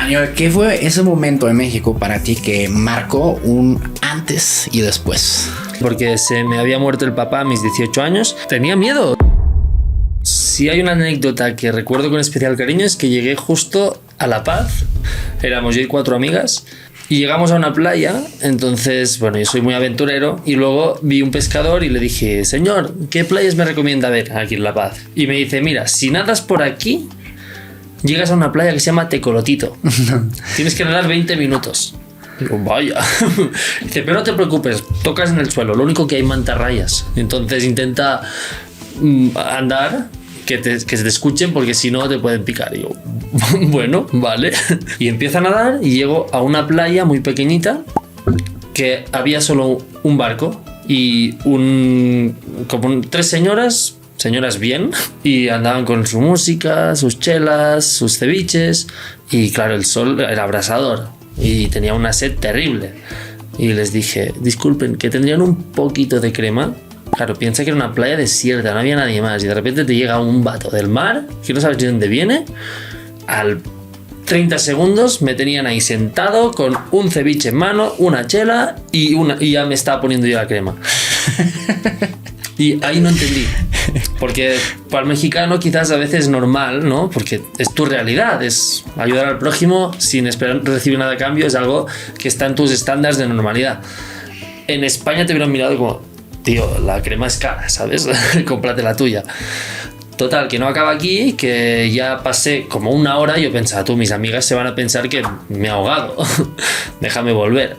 Manuel, ¿qué fue ese momento en México para ti que marcó un antes y después? Porque se me había muerto el papá a mis 18 años. Tenía miedo. Si hay una anécdota que recuerdo con especial cariño es que llegué justo a La Paz. Éramos yo y 4 amigas y llegamos a una playa. Entonces, bueno, yo soy muy aventurero y luego vi un pescador y le dije: señor, ¿qué playas me recomienda ver aquí en La Paz? Y me dice: mira, si nadas por aquí, llegas a una playa que se llama Tecolotito. Tienes que nadar 20 minutos. Digo, vaya. Dice, pero no te preocupes, tocas en el suelo, lo único que hay mantarrayas. Entonces intenta andar, que se te escuchen, porque si no te pueden picar. Y yo, bueno, vale. Y empiezo a nadar y llego a una playa muy pequeñita que había solo un barco y como 3 señoras bien, y andaban con su música, sus chelas, sus ceviches, y claro, el sol era abrasador y tenía una sed terrible. Y les dije: disculpen, que tendrían un poquito de crema. Claro, piensa que era una playa desierta, no había nadie más, y de repente te llega un vato del mar que no sabes de dónde viene. Al 30 segundos me tenían ahí sentado con un ceviche en mano, una chela y ya me estaba poniendo yo la crema. Y ahí no entendí, porque para el mexicano quizás a veces es normal, ¿no? Porque es tu realidad, es ayudar al prójimo sin esperar recibir nada a cambio, es algo que está en tus estándares de normalidad. En España te hubieran mirado como: tío, la crema es cara, ¿sabes? Cómprate la tuya. Total, que no acaba aquí, que ya pasé como 1 hora y yo pensaba: tú, mis amigas se van a pensar que me he ahogado, déjame volver.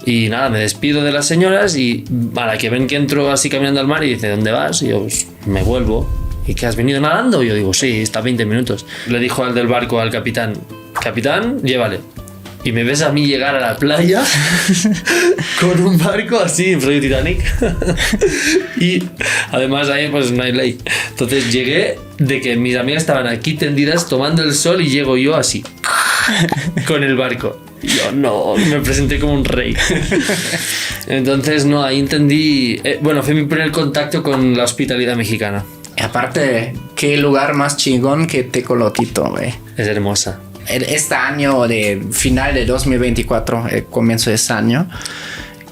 Y nada, me despido de las señoras y a la que ven que entro así caminando al mar y dice: ¿dónde vas? Y yo, pues, me vuelvo. ¿Y qué, has venido nadando? Y yo digo: sí, está 20 minutos. Le dijo al del barco, al capitán: capitán, llévale. Y me ves a mí llegar a la playa con un barco así, rollo Titanic. Y además ahí pues no hay ley. Entonces llegué de que mis amigas estaban aquí tendidas tomando el sol y llego yo así, con el barco. Y yo no, me presenté como un rey. Entonces no, ahí entendí. Bueno, fue mi primer contacto con la hospitalidad mexicana. Y aparte, qué lugar más chingón que Tecolotito, güey. Es hermosa. Este año de final de 2024, el comienzo de este año,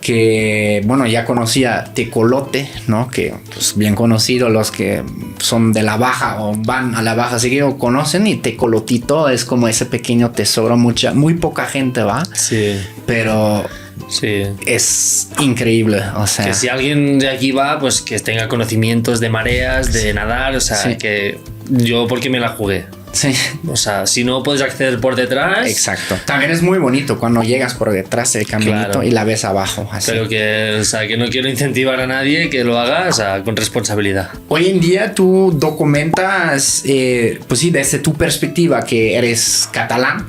que bueno, ya conocía Tecolote, ¿no? Que pues bien conocido, los que son de la Baja o van a la Baja seguido conocen, y Tecolotito es como ese pequeño tesoro, muy poca gente va. Sí. Pero sí, es increíble, o sea, que si alguien de aquí va, pues que tenga conocimientos de mareas, de nadar, o sea, sí. Que yo porque me la jugué. Sí. O sea, si no puedes acceder por detrás. Exacto. También es muy bonito cuando llegas por detrás del caminito, claro, y la ves abajo. Así. Pero que, o sea, que no quiero incentivar a nadie que lo haga, o sea, con responsabilidad. Hoy en día tú documentas, pues sí, desde tu perspectiva, que eres catalán,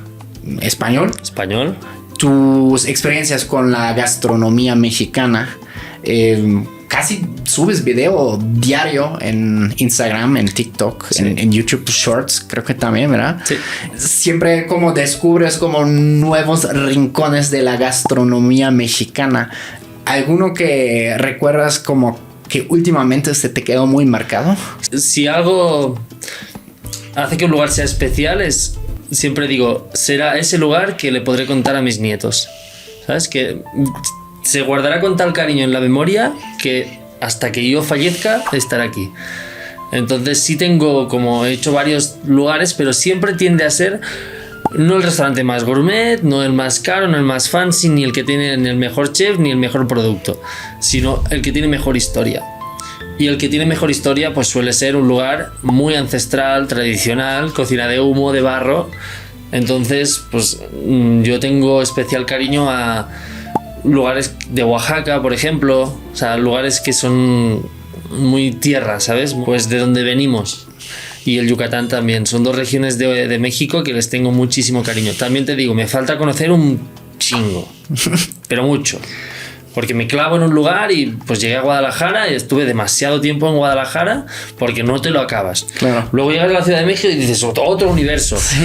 español. Tus experiencias con la gastronomía mexicana. Casi subes video diario en Instagram, en TikTok, sí, en YouTube Shorts, creo que también, ¿verdad? Sí. Siempre como descubres como nuevos rincones de la gastronomía mexicana. ¿Alguno que recuerdas como que últimamente se te quedó muy marcado? Si algo hace que un lugar sea especial es, siempre digo, será ese lugar que le podré contar a mis nietos. ¿Sabes? Que se guardará con tal cariño en la memoria que hasta que yo fallezca estará aquí. Entonces sí tengo, como he hecho varios lugares, pero siempre tiende a ser no el restaurante más gourmet, no el más caro, no el más fancy, ni el que tiene ni el mejor chef ni el mejor producto, sino el que tiene mejor historia. Y el que tiene mejor historia pues suele ser un lugar muy ancestral, tradicional, cocina de humo, de barro. Entonces pues yo tengo especial cariño a lugares de Oaxaca, por ejemplo, o sea, lugares que son muy tierra, ¿sabes? Pues de donde venimos. Y el Yucatán también. Son 2 regiones de México que les tengo muchísimo cariño. También te digo, me falta conocer un chingo, pero mucho. Porque me clavo en un lugar y pues llegué a Guadalajara y estuve demasiado tiempo en Guadalajara porque no te lo acabas. Claro. Luego llegas a la Ciudad de México y dices, otro universo. Sí.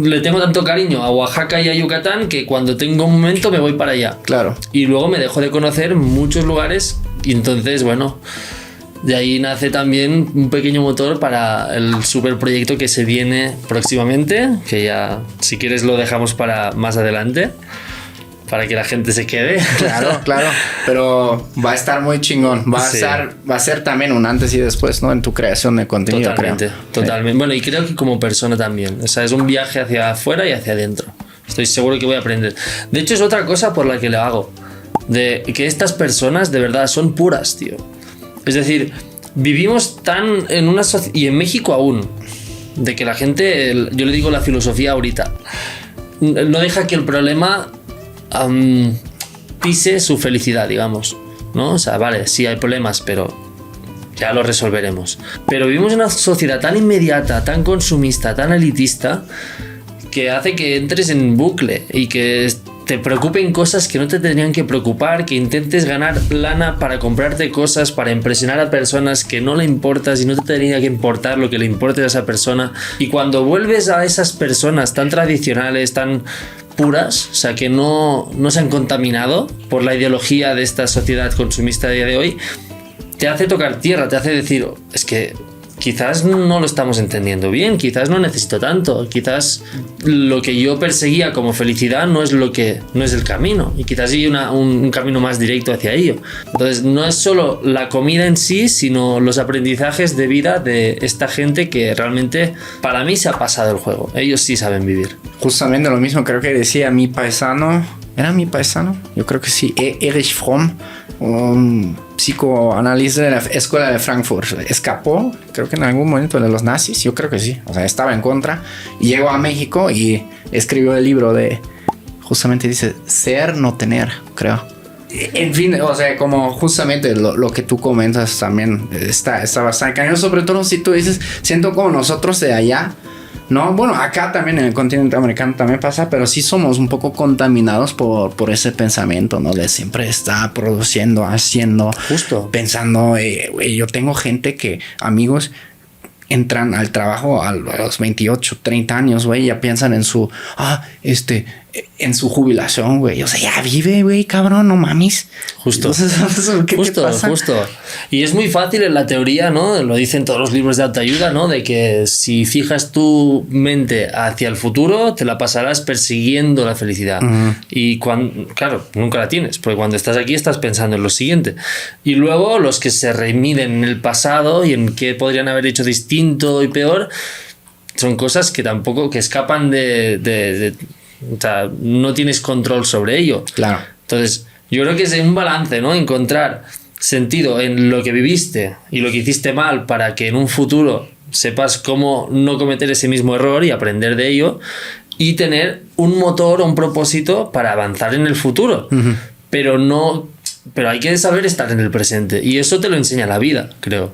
Le tengo tanto cariño a Oaxaca y a Yucatán que cuando tengo un momento me voy para allá. Claro. Y luego me dejo de conocer muchos lugares y entonces, bueno, de ahí nace también un pequeño motor para el superproyecto que se viene próximamente, que ya, si quieres, lo dejamos para más adelante, para que la gente se quede. Claro, claro, pero va a estar muy chingón. Va a ser también un antes y después, ¿no? En tu creación de contenido. Totalmente, totalmente. Sí. Bueno, y creo que como persona también. O sea, es un viaje hacia afuera y hacia adentro. Estoy seguro que voy a aprender. De hecho, es otra cosa por la que lo hago. De que estas personas de verdad son puras, tío. Es decir, vivimos tan en una sociedad, y en México aún, de que la gente, yo le digo la filosofía ahorita, no deja que el problema pise su felicidad, digamos, ¿no? O sea, vale, sí hay problemas, pero ya lo resolveremos. Pero vivimos en una sociedad tan inmediata, tan consumista, tan elitista, que hace que entres en bucle y que te preocupen cosas que no te tendrían que preocupar, que intentes ganar lana para comprarte cosas, para impresionar a personas que no le importas y no te tendría que importar lo que le importe a esa persona. Y cuando vuelves a esas personas tan tradicionales, tan puras, o sea, que no se han contaminado por la ideología de esta sociedad consumista a día de hoy, te hace tocar tierra, te hace decir, es que quizás no lo estamos entendiendo bien, quizás no necesito tanto, quizás lo que yo perseguía como felicidad no es el camino, y quizás hay un camino más directo hacia ello. Entonces no es solo la comida en sí, sino los aprendizajes de vida de esta gente que realmente para mí se ha pasado el juego. Ellos sí saben vivir. Justamente lo mismo creo que decía mi paisano. ¿Era mi paisano? Yo creo que sí. Erich Fromm, un psicoanalista de la escuela de Frankfurt. Escapó, creo que en algún momento, de los nazis. Yo creo que sí. O sea, estaba en contra. Y llegó a México y escribió el libro de... Justamente dice, ser, no tener, creo. En fin, o sea, como justamente lo que tú comentas también está bastante cañón. Sobre todo si tú dices, siento como nosotros de allá... No, bueno, acá también en el continente americano también pasa, pero sí somos un poco contaminados por ese pensamiento, ¿no? De siempre estar produciendo, haciendo, justo pensando. Yo tengo gente que, amigos, entran al trabajo a los 28, 30 años, güey, ya piensan en su, en su jubilación, güey. O sea, ya vive, güey, cabrón, no mames. Justo. Entonces, ¿qué pasa? Justo. Y es muy fácil en la teoría, ¿no? Lo dicen todos los libros de autoayuda, ¿no? De que si fijas tu mente hacia el futuro, te la pasarás persiguiendo la felicidad. Uh-huh. Y claro, nunca la tienes, porque cuando estás aquí estás pensando en lo siguiente. Y luego los que se remiden en el pasado y en qué podrían haber hecho distinto y peor, son cosas que tampoco, que escapan o sea, no tienes control sobre ello. Claro. Entonces, yo creo que es un balance, ¿no? Encontrar sentido en lo que viviste y lo que hiciste mal para que en un futuro sepas cómo no cometer ese mismo error y aprender de ello, y tener un motor o un propósito para avanzar en el futuro. Uh-huh. Pero hay que saber estar en el presente, y eso te lo enseña la vida, creo.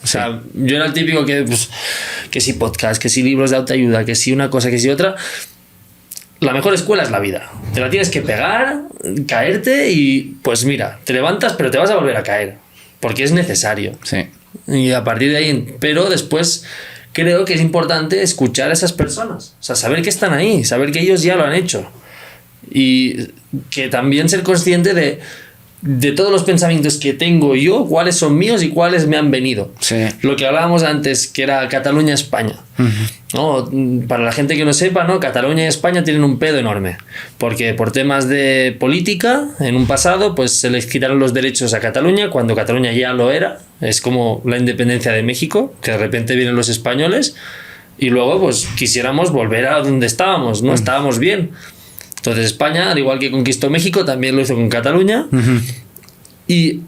O sea, yo era el típico que si podcast, que si libros de autoayuda, que si una cosa, que si otra. La mejor escuela es la vida. Te la tienes que pegar, caerte y pues mira, te levantas pero te vas a volver a caer. Porque es necesario. Sí. Y a partir de ahí, pero después creo que es importante escuchar a esas personas. O sea, saber que están ahí, saber que ellos ya lo han hecho. Y que también ser consciente de todos los pensamientos que tengo yo, cuáles son míos y cuáles me han venido. Sí. Lo que hablábamos antes, que era Cataluña-España. Uh-huh. ¿No? Para la gente que no sepa, ¿no? Cataluña y España tienen un pedo enorme. Porque por temas de política, en un pasado, pues se les quitaron los derechos a Cataluña cuando Cataluña ya lo era. Es como la independencia de México, que de repente vienen los españoles y luego pues quisiéramos volver a donde estábamos, ¿no? Uh-huh. Estábamos bien. Entonces España, al igual que conquistó México, también lo hizo con Cataluña. Uh-huh. Y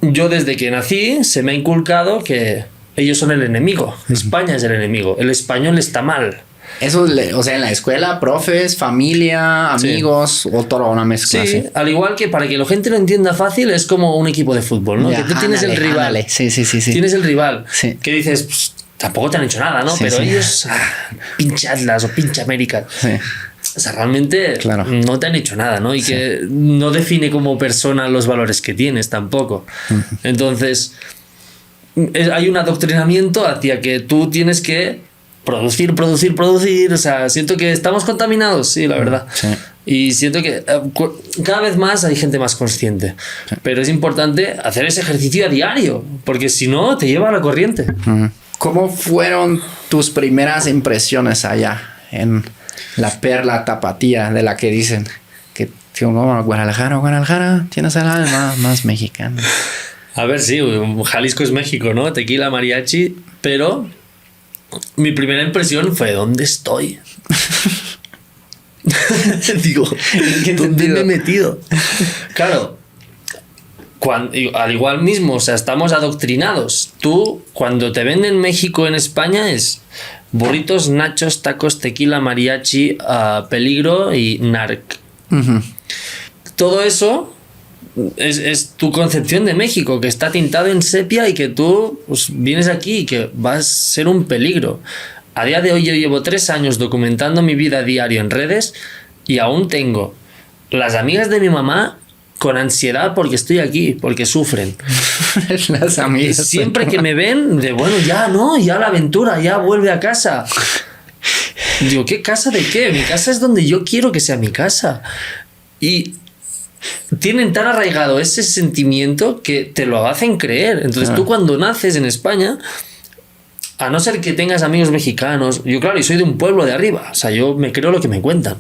yo desde que nací se me ha inculcado que ellos son el enemigo. Uh-huh. España es el enemigo. El español está mal. Eso, o sea, en la escuela, profes, familia, amigos, o toda una mezcla. Sí, al igual que para que la gente lo entienda fácil, es como un equipo de fútbol, ¿no? Ya, que tú tienes el rival. Sí. Tienes el rival. Sí. Que dices, pues, tampoco te han hecho nada, ¿no? Sí, pero sí. ellos, pinche Atlas o pinche América. Sí. O sea, realmente no te han hecho nada, ¿no? Y que no define como persona los valores que tienes tampoco. Uh-huh. Entonces, hay un adoctrinamiento hacia que tú tienes que producir. O sea, siento que estamos contaminados, sí, la verdad. Sí. Y siento que cada vez más hay gente más consciente. Pero es importante hacer ese ejercicio a diario, porque si no, te lleva a la corriente. ¿Cómo fueron tus primeras impresiones allá en la perla tapatía de la que dicen que Guadalajara tienes el alma más mexicana? A ver, sí, Jalisco es México, ¿no? Tequila, mariachi, pero mi primera impresión fue ¿dónde estoy? Digo, ¿dónde me he metido? Claro, al igual mismo, o sea, estamos adoctrinados. Tú, cuando te venden México en España, es burritos, nachos, tacos, tequila, mariachi, peligro y narc. Todo eso es tu concepción de México, que está tintado en sepia y que tú pues, vienes aquí y que vas a ser un peligro. A día de hoy yo llevo 3 años documentando mi vida a diario en redes y aún tengo las amigas de mi mamá con ansiedad porque estoy aquí, porque sufren. Las amigas. Siempre que me ven, de bueno, ya no, ya la aventura, ya vuelve a casa. Digo, ¿qué casa de qué? Mi casa es donde yo quiero que sea mi casa. Y tienen tan arraigado ese sentimiento que te lo hacen creer. Entonces tú cuando naces en España, a no ser que tengas amigos mexicanos, yo claro, y soy de un pueblo de arriba, o sea, yo me creo lo que me cuentan.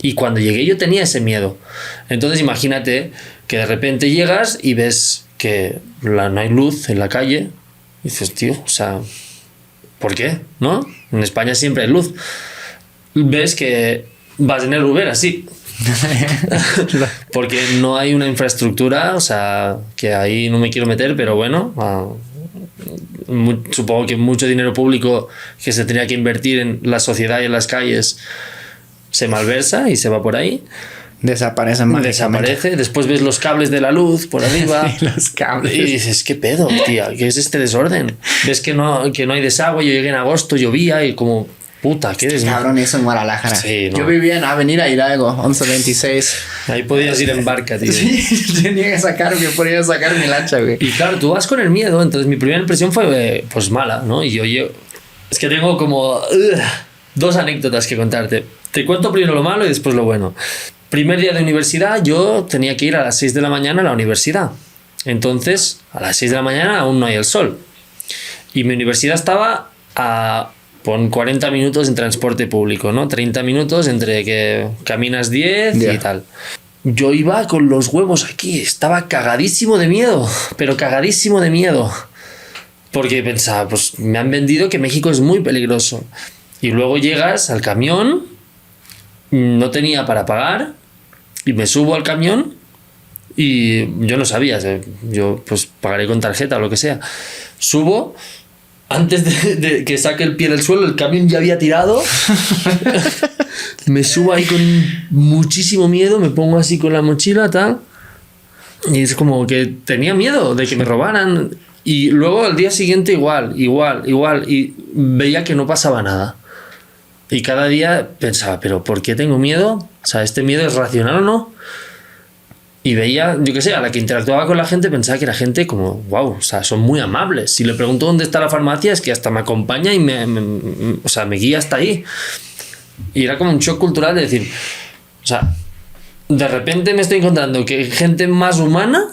Y cuando llegué yo tenía ese miedo. Entonces imagínate que de repente llegas y ves que no hay luz en la calle. Y dices, tío, o sea, ¿por qué? ¿No? En España siempre hay luz. Ves que vas en el Uber así. Porque no hay una infraestructura, o sea, que ahí no me quiero meter, pero bueno, supongo que mucho dinero público que se tenía que invertir en la sociedad y en las calles se malversa y se va por ahí. Desaparece mágicamente. Desaparece. Después ves los cables de la luz por arriba. Los cables. Y dices, ¿qué pedo, tía? ¿Qué es este desorden? Ves que no hay desagüe. Yo llegué en agosto, llovía y como... Puta, ¿qué es? Cabrón, eso en Guadalajara. Sí, no. Yo vivía en Avenida Hidalgo, 1126. Ahí podías ir en barca, tío. Sí, podía sacar mi lancha, güey. Y claro, tú vas con el miedo. Entonces mi primera impresión fue, pues mala, ¿no? Y yo es que tengo como 2 anécdotas que contarte. Te cuento primero lo malo y después lo bueno. Primer día de universidad, yo tenía que ir a las 6 de la mañana a la universidad. Entonces, a las 6 de la mañana aún no hay el sol. Y mi universidad estaba pon 40 minutos en transporte público, ¿no? 30 minutos entre que caminas 10 y tal. Yo iba con los huevos aquí, estaba cagadísimo de miedo, pero cagadísimo de miedo. Porque pensaba, pues me han vendido que México es muy peligroso. Y luego llegas al camión, no tenía para pagar, y me subo al camión y yo no sabía, yo pues pagaré con tarjeta o lo que sea. Subo... Antes de que saque el pie del suelo, el camión ya había tirado. Me subo ahí con muchísimo miedo, me pongo así con la mochila, tal. Y es como que tenía miedo de que me robaran. Y luego al día siguiente igual. Y veía que no pasaba nada. Y cada día pensaba, ¿pero por qué tengo miedo? O sea, ¿este miedo es racional o no? Y veía, yo qué sé, a la que interactuaba con la gente pensaba que era gente como, wow, o sea, son muy amables. Si le pregunto dónde está la farmacia es que hasta me acompaña y me guía hasta ahí. Y era como un shock cultural de decir, o sea, de repente me estoy encontrando que hay gente más humana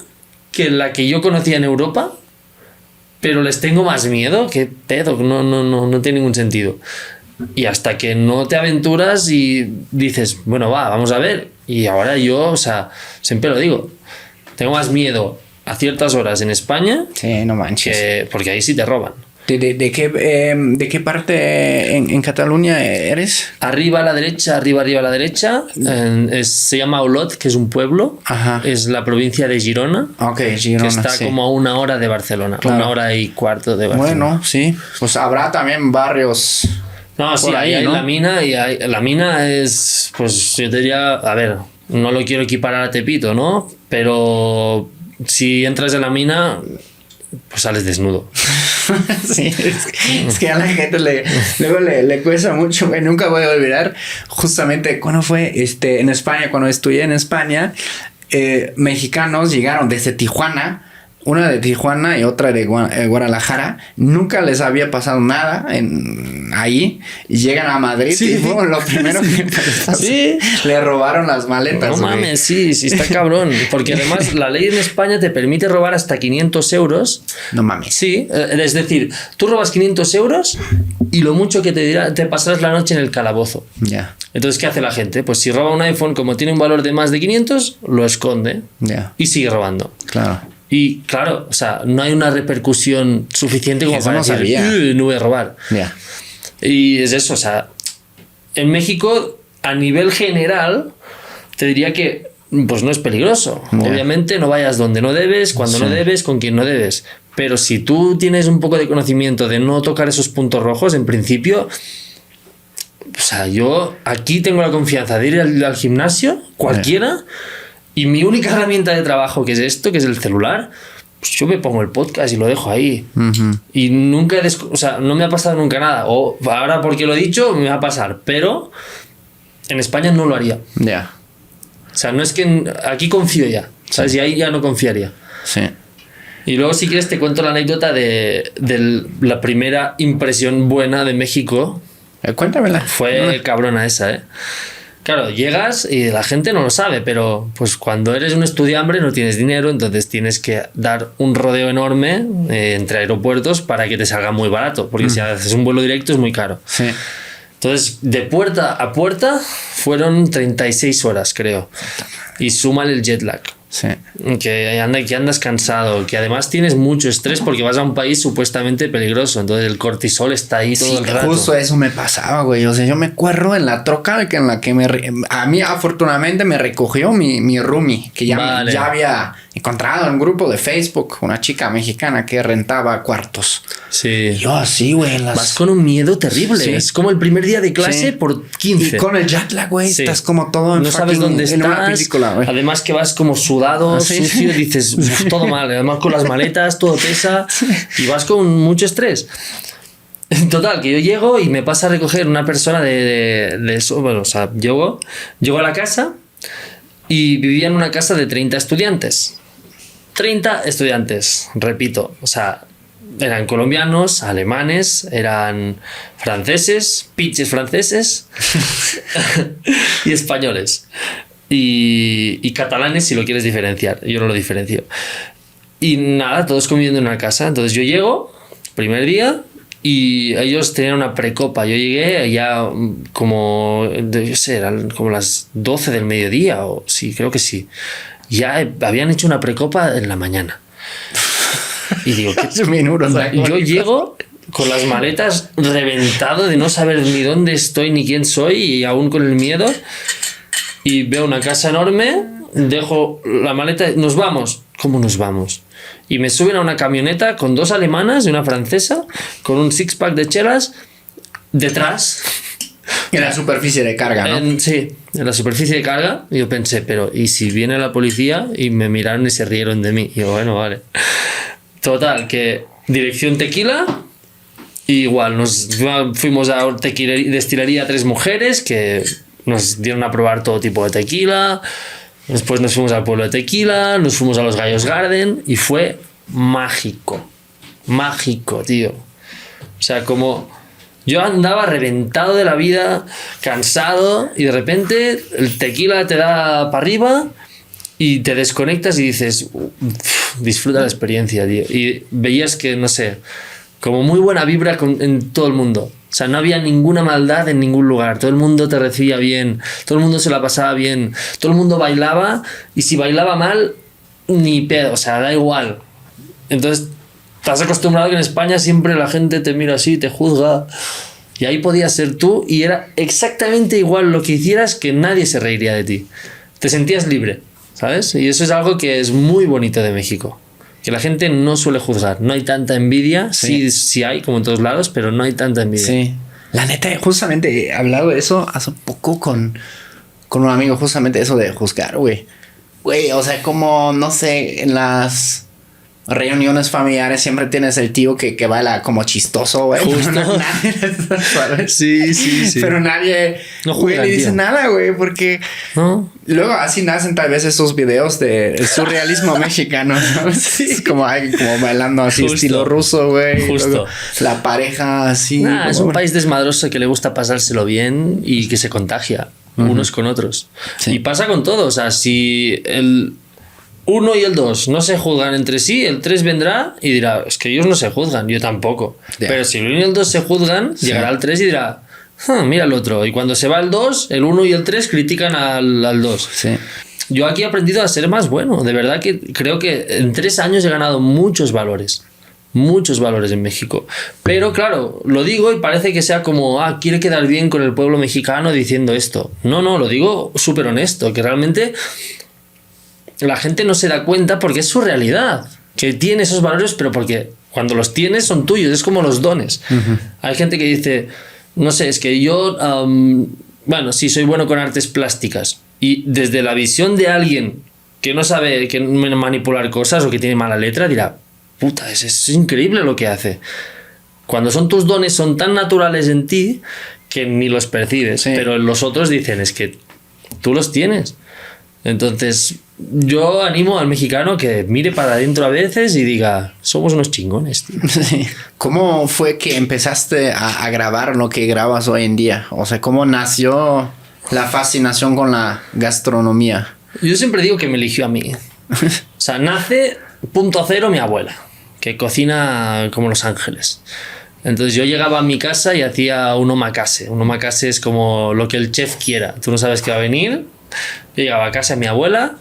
que la que yo conocía en Europa, pero les tengo más miedo. ¿Qué pedo? No tiene ningún sentido. Y hasta que no te aventuras y dices, bueno, vamos a ver. Y ahora yo, o sea, siempre lo digo, tengo más miedo a ciertas horas en España. Sí, no manches. Porque ahí sí te roban. ¿De qué parte en Cataluña eres? Arriba a la derecha, se llama Olot, que es un pueblo. Ajá. Es la provincia de Girona. Ok, Girona, que está como a 1 hora de Barcelona. Claro. 1 hora y cuarto de Barcelona. Bueno, sí. Pues habrá también barrios... No, sí, ahí hay, ¿no? La mina y la mina es, pues yo te diría, a ver, no lo quiero equiparar a Tepito, ¿no? Pero si entras en la mina, pues sales desnudo. Sí, es que a la gente luego le cuesta mucho, que nunca voy a olvidar, justamente cuando fue en España, cuando estudié en España, mexicanos llegaron desde Tijuana una de Tijuana y otra de Guadalajara, nunca les había pasado nada ahí y llegan a Madrid y lo primero que pasa, le robaron las maletas. No mames, sí, está cabrón. Porque además la ley en España te permite robar hasta 500 euros. No mames. Sí, es decir, tú robas 500 euros y lo mucho que te dirá, te pasarás la noche en el calabozo. Ya. Entonces, ¿qué hace la gente? Pues si roba un iPhone, como tiene un valor de más de 500, lo esconde y sigue robando. Claro. Y claro, o sea, no hay una repercusión suficiente como para decir, no voy a robar. Y es eso, o sea, en México, a nivel general, te diría que pues no es peligroso. Obviamente no vayas donde no debes, cuando no debes, con quien no debes. Pero si tú tienes un poco de conocimiento de no tocar esos puntos rojos, en principio... O sea, yo aquí tengo la confianza de ir al gimnasio, cualquiera... Y mi única herramienta de trabajo, que es esto, que es el celular, pues yo me pongo el podcast y lo dejo ahí. Y nunca o sea, no me ha pasado nunca nada. O ahora porque lo he dicho, me va a pasar. Pero en España no lo haría. O sea, no es que aquí confío ya. ¿Sabes? Y ahí ya no confiaría. Sí. Y luego, si quieres, te cuento la anécdota de la primera impresión buena de México. Cuéntamela. Fue cabrona esa, Claro, llegas y la gente no lo sabe, pero pues cuando eres un estudiambre no tienes dinero, entonces tienes que dar un rodeo enorme entre aeropuertos para que te salga muy barato, porque si haces un vuelo directo es muy caro. Sí. Entonces, de puerta a puerta fueron 36 horas, creo. Y súmale el jet lag. Sí. Que andas cansado, que además tienes mucho estrés porque vas a un país supuestamente peligroso, entonces el cortisol está ahí todo el rato. Justo eso me pasaba, güey. O sea, yo me cuerro en la troca en la que a mí afortunadamente me recogió mi roomie, que ya había encontrado en un grupo de Facebook una chica mexicana que rentaba cuartos. Sí. Y yo así, güey. Vas con un miedo terrible. Sí. Es como el primer día de clase por 15. Y con el jet lag, güey, estás como todo no sabes dónde estás. Una película, güey. Además que vas como sudado, sucio, dices, todo mal. Además con las maletas, todo pesa y vas con mucho estrés. Total, que yo llego y me pasa a recoger una persona de eso. Bueno, o sea, llego a la casa y vivía en una casa de 30 estudiantes. 30 estudiantes, repito. O sea, eran colombianos, alemanes, eran franceses, pinches franceses y españoles. Y catalanes, si lo quieres diferenciar. Yo no lo diferencio. Y nada, todos conviviendo en una casa. Entonces yo llego, primer día, y ellos tenían una precopa. Yo llegué ya como, yo sé, eran como las 12 del mediodía, o sí, creo que sí. Ya habían hecho una precopa en la mañana. Y digo, yo llego con las maletas reventado de no saber ni dónde estoy ni quién soy y aún con el miedo. Y veo una casa enorme, dejo la maleta, nos vamos. ¿Cómo nos vamos? Y me suben a una camioneta con 2 alemanas y una francesa, con un six-pack de chelas detrás. En la superficie de carga, ¿no? Sí, en la superficie de carga. Y yo pensé, pero ¿y si viene la policía? Y me miraron y se rieron de mí. Y yo, bueno, vale. Total, que dirección Tequila. Igual, nos fuimos a destilería 3 Mujeres, que nos dieron a probar todo tipo de tequila. Después nos fuimos al pueblo de Tequila, nos fuimos a los Gallos Garden y fue mágico. Mágico, tío. O sea, como yo andaba reventado de la vida, cansado, y de repente el tequila te da para arriba y te desconectas y dices, disfruta la experiencia, tío. Y veías que, no sé, como muy buena vibra en todo el mundo. O sea, no había ninguna maldad en ningún lugar. Todo el mundo te recibía bien. Todo el mundo se la pasaba bien. Todo el mundo bailaba. Y si bailaba mal, ni pedo. O sea, da igual. Entonces, estás acostumbrado que en España siempre la gente te mira así, te juzga. Y ahí podías ser tú. Y era exactamente igual lo que hicieras, que nadie se reiría de ti. Te sentías libre, ¿sabes? Y eso es algo que es muy bonito de México. Que la gente no suele juzgar. No hay tanta envidia. Sí hay, como en todos lados, pero no hay tanta envidia. Sí. La neta, justamente he hablado de eso hace poco con un amigo, justamente eso de juzgar, güey. Güey, o sea, como, no sé, en las reuniones familiares siempre tienes el tío que baila como chistoso, güey. Justo. ¿Sabes? Sí. Pero nadie le dice nada, güey, porque luego así nacen tal vez esos videos del surrealismo mexicano, ¿sabes? Sí. Es como bailando así estilo ruso, güey. Justo. La pareja así. Es un país desmadroso que le gusta pasárselo bien y que se contagia unos con otros. Sí. Y pasa con todo, o sea, si el 1 y el 2 no se juzgan entre sí, el 3 vendrá y dirá, es que ellos no se juzgan, yo tampoco. Yeah. Pero si el 1 y el 2 se juzgan, llegará el 3 y dirá, mira el otro. Y cuando se va el 2, el 1 y el 3 critican al 2. Sí. Yo aquí he aprendido a ser más bueno. De verdad que creo que en 3 años he ganado muchos valores. Muchos valores en México. Pero claro, lo digo y parece que sea como, quiere quedar bien con el pueblo mexicano diciendo esto. No, lo digo súper honesto, que realmente la gente no se da cuenta porque es su realidad, que tiene esos valores, pero porque cuando los tienes son tuyos, es como los dones. Hay gente que dice, no sé, es que yo, bueno, sí, soy bueno con artes plásticas, y desde la visión de alguien que no sabe que manipular cosas o que tiene mala letra, dirá, puta, es increíble lo que hace. Cuando son tus dones, son tan naturales en ti que ni los percibes, pero los otros dicen, es que tú los tienes. Entonces yo animo al mexicano que mire para adentro a veces y diga, somos unos chingones, tío. Sí. ¿Cómo fue que empezaste a grabar lo que grabas hoy en día? O sea, ¿cómo nació la fascinación con la gastronomía? Yo siempre digo que me eligió a mí. O sea, nace punto cero mi abuela, que cocina como Los Ángeles. Entonces yo llegaba a mi casa y hacía un omakase. Un omakase es como lo que el chef quiera. Tú no sabes qué va a venir. Yo llegaba a casa de mi abuela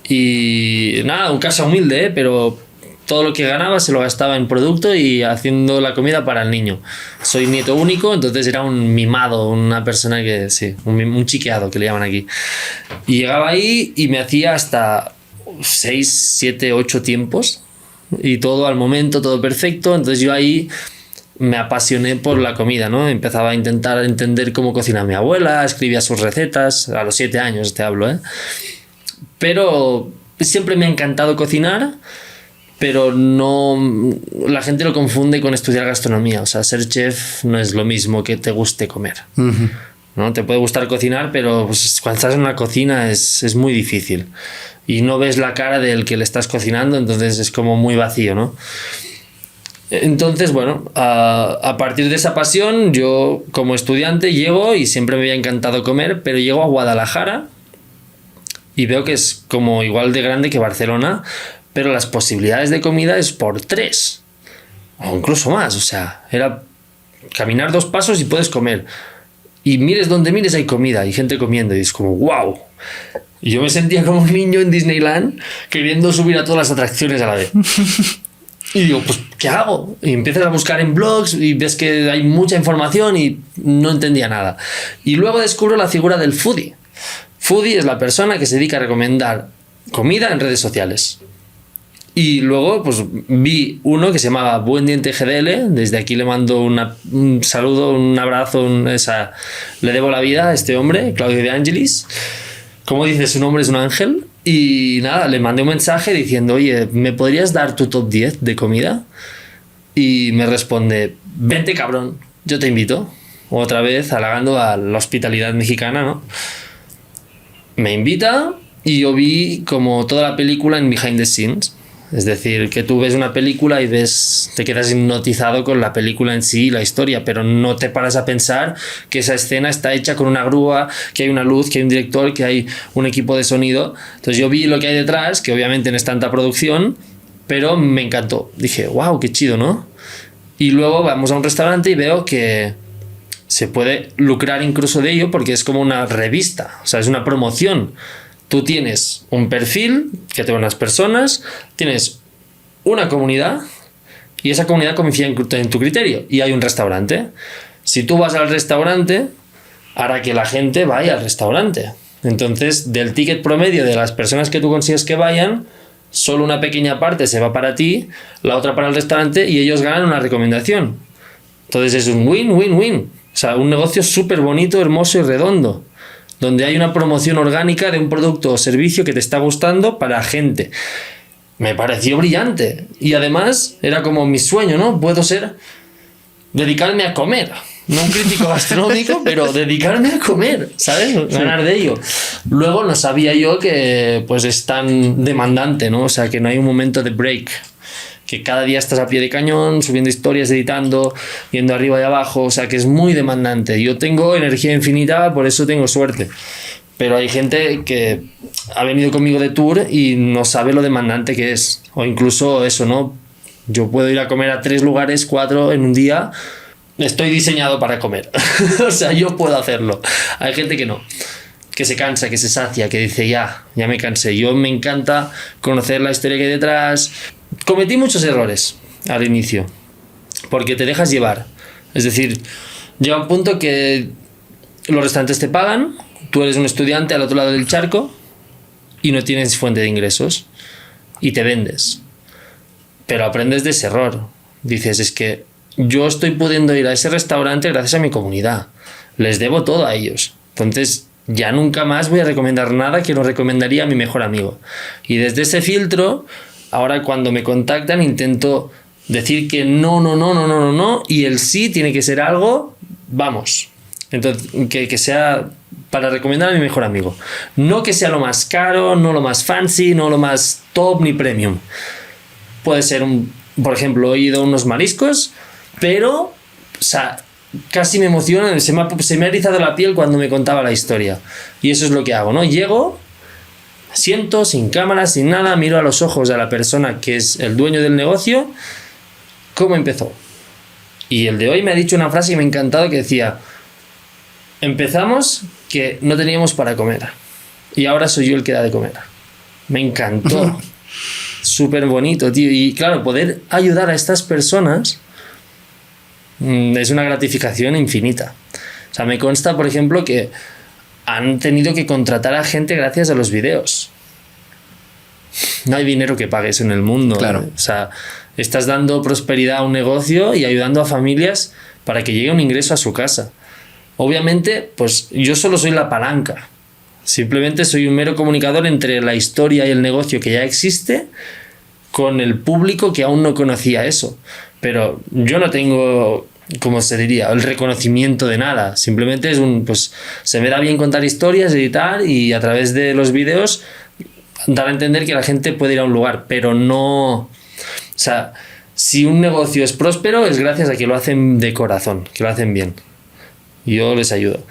y nada, un casa humilde, pero todo lo que ganaba se lo gastaba en producto y haciendo la comida para el niño. Soy nieto único, entonces era un mimado, una persona que, sí, un chiqueado que le llaman aquí. Y llegaba ahí y me hacía hasta 6, 7, 8 tiempos y todo al momento, todo perfecto. Entonces yo ahí me apasioné por la comida, ¿no? Empezaba a intentar entender cómo cocina mi abuela, escribía sus recetas, a los 7 años te hablo, ¿eh? Pero siempre me ha encantado cocinar, pero no, la gente lo confunde con estudiar gastronomía. O sea, ser chef no es lo mismo que te guste comer. ¿No? Te puede gustar cocinar, pero pues, cuando estás en una cocina es muy difícil y no ves la cara del que le estás cocinando, entonces es como muy vacío, ¿no? Entonces, bueno, a partir de esa pasión, yo como estudiante llego y siempre me había encantado comer, pero llego a Guadalajara y veo que es como igual de grande que Barcelona, pero las posibilidades de comida es por 3 o incluso más. O sea, era caminar 2 pasos y puedes comer. Y mires donde mires hay comida, hay gente comiendo y es como ¡wow! Y yo me sentía como un niño en Disneyland queriendo subir a todas las atracciones a la vez. Y digo, pues, ¿qué hago? Y empiezas a buscar en blogs y ves que hay mucha información y no entendía nada. Y luego descubro la figura del foodie. Foodie es la persona que se dedica a recomendar comida en redes sociales. Y luego pues vi uno que se llamaba Buen Diente GDL. Desde aquí le mando un saludo, un abrazo, le debo la vida a este hombre, Claudio De Angelis. Como dice, su nombre es un ángel. Y nada, le mandé un mensaje diciendo, oye, ¿me podrías dar tu top 10 de comida? Y me responde, vente cabrón, yo te invito. Otra vez halagando a la hospitalidad mexicana, ¿no? Me invita y yo vi como toda la película en behind the scenes. Es decir, que tú ves una película y te quedas hipnotizado con la película en sí, la historia, pero no te paras a pensar que esa escena está hecha con una grúa, que hay una luz, que hay un director, que hay un equipo de sonido. Entonces yo vi lo que hay detrás, que obviamente no es tanta producción, pero me encantó. Dije, wow, qué chido, ¿no? Y luego vamos a un restaurante y veo que se puede lucrar incluso de ello porque es como una revista, o sea, es una promoción. Tú tienes un perfil que te ven las personas, tienes una comunidad y esa comunidad confía en tu criterio y hay un restaurante. Si tú vas al restaurante, hará que la gente vaya al restaurante. Entonces, del ticket promedio de las personas que tú consigues que vayan, solo una pequeña parte se va para ti, la otra para el restaurante y ellos ganan una recomendación. Entonces es un win-win-win. O sea, un negocio súper bonito, hermoso y redondo, donde hay una promoción orgánica de un producto o servicio que te está gustando para gente. me pareció brillante. Y además era como mi sueño, ¿no? Puedo dedicarme a comer. No un crítico gastronómico, pero dedicarme a comer, ¿sabes? Ganar de ello. Luego no sabía yo que pues es tan demandante, ¿no? O sea, que no hay un momento de break. Que cada día estás a pie de cañón, subiendo historias, editando, yendo arriba y abajo. O sea, que es muy demandante. Yo tengo energía infinita, por eso tengo suerte. Pero hay gente que ha venido conmigo de tour y no sabe lo demandante que es. O incluso eso, ¿no? Yo puedo ir a comer a 3 lugares, 4 en un día. Estoy diseñado para comer. O sea, yo puedo hacerlo. Hay gente que no. Que se cansa, que se sacia, que dice ya me cansé. Yo me encanta conocer la historia que hay detrás. Cometí muchos errores al inicio. Porque te dejas llevar. Es decir, llega un punto que los restaurantes te pagan. Tú eres un estudiante al otro lado del charco y no tienes fuente de ingresos. Y te vendes. Pero aprendes de ese error. Dices, es que yo estoy pudiendo ir a ese restaurante gracias a mi comunidad. Les debo todo a ellos. Entonces, ya nunca más voy a recomendar nada que no recomendaría a mi mejor amigo. Y desde ese filtro, ahora cuando me contactan intento decir que no. Y el sí tiene que ser algo, vamos. Entonces, que sea para recomendar a mi mejor amigo. No que sea lo más caro, no lo más fancy, no lo más top ni premium. Puede ser por ejemplo, he ido a unos mariscos, pero, o sea, casi me emociona, se me ha erizado la piel cuando me contaba la historia. Y eso es lo que hago, ¿no? Llego, siento, sin cámara, sin nada, miro a los ojos a la persona que es el dueño del negocio, cómo empezó. Y el de hoy me ha dicho una frase que me ha encantado que decía: empezamos que no teníamos para comer y ahora soy yo el que da de comer. Me encantó. Súper bonito, tío. Y claro, poder ayudar a estas personas es una gratificación infinita. O sea, me consta, por ejemplo, que han tenido que contratar a gente gracias a los videos. No hay dinero que pague eso en el mundo. Claro. O sea, estás dando prosperidad a un negocio y ayudando a familias para que llegue un ingreso a su casa. Obviamente, pues yo solo soy la palanca. Simplemente soy un mero comunicador entre la historia y el negocio que ya existe con el público que aún no conocía eso. Pero yo no tengo, ¿cómo se diría?, el reconocimiento de nada. Simplemente es pues se me da bien contar historias, editar y a través de los vídeos dar a entender que la gente puede ir a un lugar, pero no... O sea, si un negocio es próspero es gracias a que lo hacen de corazón, que lo hacen bien. Yo les ayudo.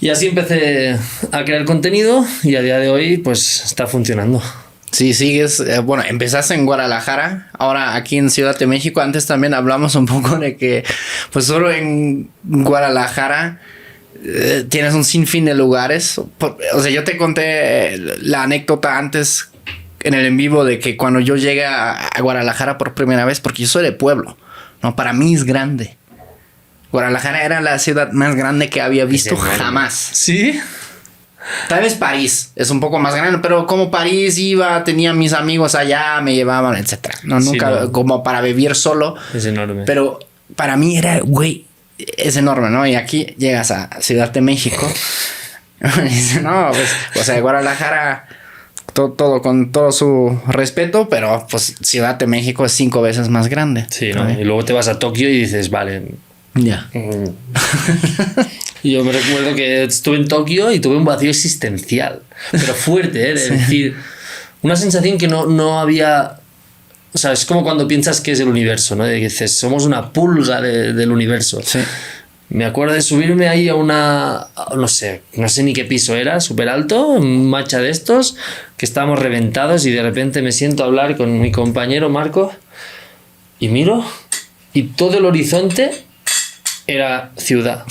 Y así empecé a crear contenido y a día de hoy pues está funcionando. Sí, sigues, bueno, empezaste en Guadalajara, ahora aquí en Ciudad de México. Antes también hablamos un poco de que pues solo en Guadalajara tienes un sinfín de lugares. O sea, yo te conté la anécdota antes en el en vivo de que cuando yo llegué a Guadalajara por primera vez, porque yo soy de pueblo, ¿no? Para mí es grande. Guadalajara era la ciudad más grande que había visto jamás. ¿Sí? Tal vez París es un poco más grande, pero como París tenía mis amigos allá, me llevaban, etcétera. No, nunca como para vivir solo. Es enorme. Pero para mí era, güey, es enorme, ¿no? Y aquí llegas a Ciudad de México. Y dice, no, pues, o sea, Guadalajara, todo con todo su respeto, pero pues Ciudad de México es 5 veces más grande. Sí, ¿no? Y luego te vas a Tokio y dices, vale. Ya. Yo me recuerdo que estuve en Tokio y tuve un vacío existencial, pero fuerte, ¿eh? Es decir, una sensación que no había... O sea, es como cuando piensas que es el universo, ¿no? Y dices, somos una pulga del universo. Sí. Me acuerdo de subirme ahí a una... No sé ni qué piso era, súper alto, un matcha de estos, que estábamos reventados y de repente me siento a hablar con mi compañero Marco y miro y todo el horizonte era ciudad.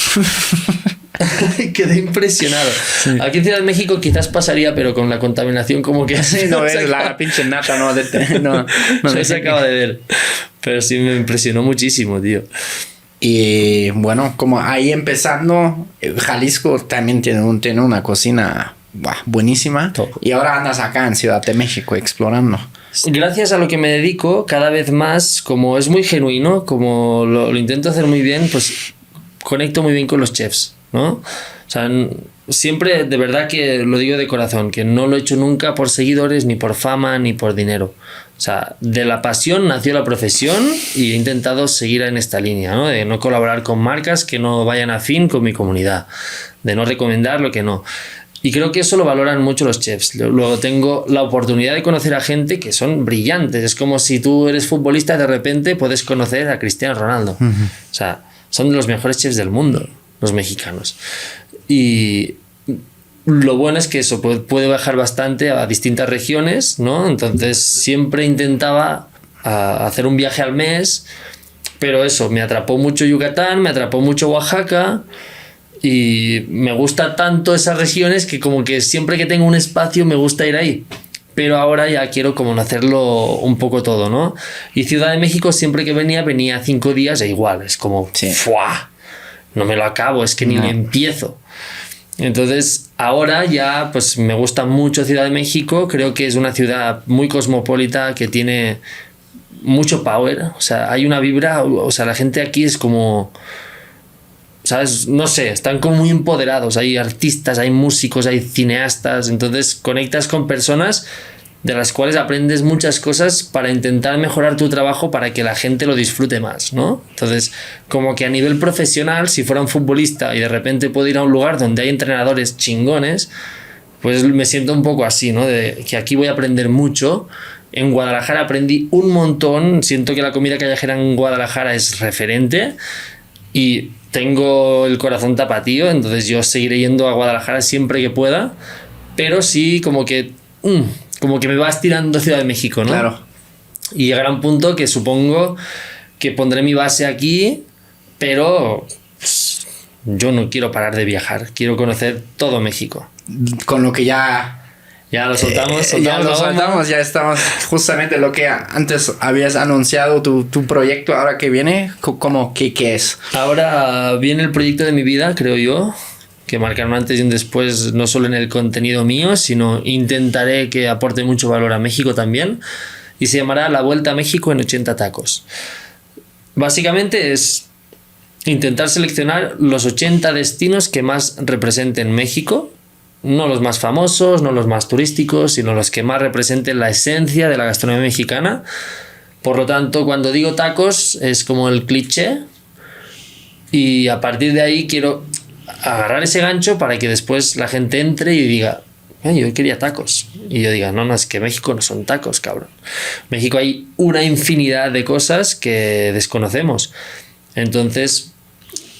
Quedé impresionado. Sí. Aquí en Ciudad de México quizás pasaría, pero con la contaminación como que... Sí, no es la pinche nata, no se acaba de ver. Pero sí me impresionó muchísimo, tío. Y bueno, como ahí empezando, Jalisco también tiene una cocina buenísima. Top. Y ahora andas acá en Ciudad de México explorando. Gracias a lo que me dedico, cada vez más, como es muy genuino, como lo intento hacer muy bien, pues conecto muy bien con los chefs, ¿no? O sea, siempre, de verdad que lo digo de corazón, que no lo he hecho nunca por seguidores, ni por fama, ni por dinero. O sea, de la pasión nació la profesión y he intentado seguir en esta línea, ¿no? De no colaborar con marcas que no vayan afín con mi comunidad, de no recomendar lo que no. Y creo que eso lo valoran mucho los chefs. Luego tengo la oportunidad de conocer a gente que son brillantes. Es como si tú eres futbolista y de repente puedes conocer a Cristiano Ronaldo. O sea, son de los mejores chefs del mundo, los mexicanos. Y lo bueno es que eso puede bajar bastante a distintas regiones, ¿no? Entonces siempre intentaba hacer un viaje al mes, pero eso, me atrapó mucho Yucatán, me atrapó mucho Oaxaca. Y me gusta tanto esas regiones que como que siempre que tengo un espacio me gusta ir ahí. Pero ahora ya quiero como hacerlo un poco todo, ¿no? Y Ciudad de México siempre que venía 5 días e igual. Es como, ¡fua! No me lo acabo, es que ni me empiezo. Entonces ahora ya pues me gusta mucho Ciudad de México. Creo que es una ciudad muy cosmopolita que tiene mucho power. O sea, hay una vibra, o sea, la gente aquí es como... ¿Sabes? No sé, están como muy empoderados. Hay artistas, hay músicos, hay cineastas. Entonces conectas con personas de las cuales aprendes muchas cosas para intentar mejorar tu trabajo para que la gente lo disfrute más, ¿no? Entonces, como que a nivel profesional, si fuera un futbolista y de repente puedo ir a un lugar donde hay entrenadores chingones, pues me siento un poco así, ¿no? De que aquí voy a aprender mucho. En Guadalajara aprendí un montón. Siento que la comida callejera en Guadalajara es referente y tengo el corazón tapatío, entonces yo seguiré yendo a Guadalajara siempre que pueda, pero sí como que me va estirando Ciudad de México, ¿no? Claro. Y llegará un punto que supongo que pondré mi base aquí, pero pues, yo no quiero parar de viajar, quiero conocer todo México. Con lo que ya lo soltamos. Ya estamos justamente lo que antes habías anunciado, tu proyecto ahora que viene, ¿qué es? Ahora viene el proyecto de mi vida, creo yo, que marcará un antes y un después, no solo en el contenido mío, sino intentaré que aporte mucho valor a México también, y se llamará La Vuelta a México en 80 tacos. Básicamente es intentar seleccionar los 80 destinos que más representen México. No los más famosos, no los más turísticos, sino los que más representen la esencia de la gastronomía mexicana. Por lo tanto, cuando digo tacos es como el cliché y a partir de ahí quiero agarrar ese gancho para que después la gente entre y diga, yo quería tacos. Y yo diga, no, es que México no son tacos, cabrón. En México hay una infinidad de cosas que desconocemos. Entonces,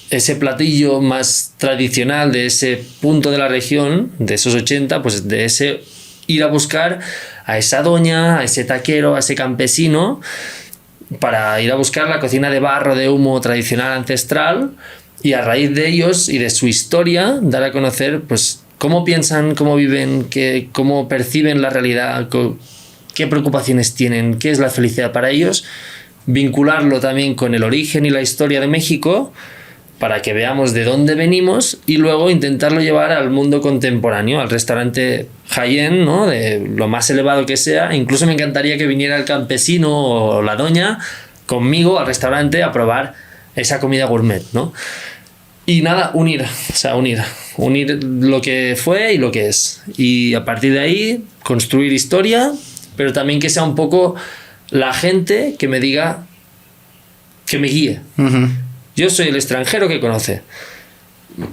ese platillo más tradicional de ese punto de la región, de esos 80, pues de ese ir a buscar a esa doña, a ese taquero, a ese campesino, para ir a buscar la cocina de barro, de humo tradicional ancestral, y a raíz de ellos y de su historia dar a conocer pues cómo piensan, cómo viven, cómo perciben la realidad, qué preocupaciones tienen, qué es la felicidad para ellos, vincularlo también con el origen y la historia de México, para que veamos de dónde venimos y luego intentarlo llevar al mundo contemporáneo, al restaurante high-end, ¿no? De lo más elevado que sea. Incluso me encantaría que viniera el campesino o la doña conmigo al restaurante a probar esa comida gourmet, ¿no? Y nada, unir lo que fue y lo que es. Y a partir de ahí construir historia, pero también que sea un poco la gente que me diga, que me guíe. Uh-huh. Yo soy el extranjero que conoce.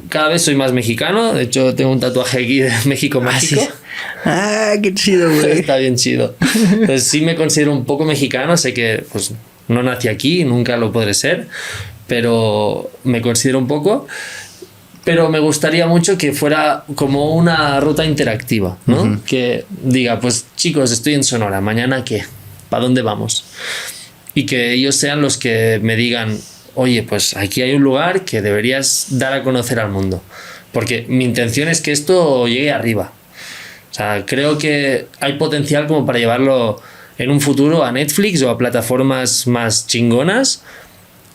Cada vez soy más mexicano. De hecho, tengo un tatuaje aquí de México mágico. Sí. Qué chido, güey. Está bien chido. Entonces sí me considero un poco mexicano. Sé que pues, no nací aquí, nunca lo podré ser, pero me considero un poco. Pero me gustaría mucho que fuera como una ruta interactiva, ¿no? Uh-huh. Que diga, pues chicos, estoy en Sonora. ¿Mañana qué? ¿Para dónde vamos? Y que ellos sean los que me digan, oye, pues aquí hay un lugar que deberías dar a conocer al mundo. Porque mi intención es que esto llegue arriba. O sea, creo que hay potencial como para llevarlo en un futuro a Netflix o a plataformas más chingonas.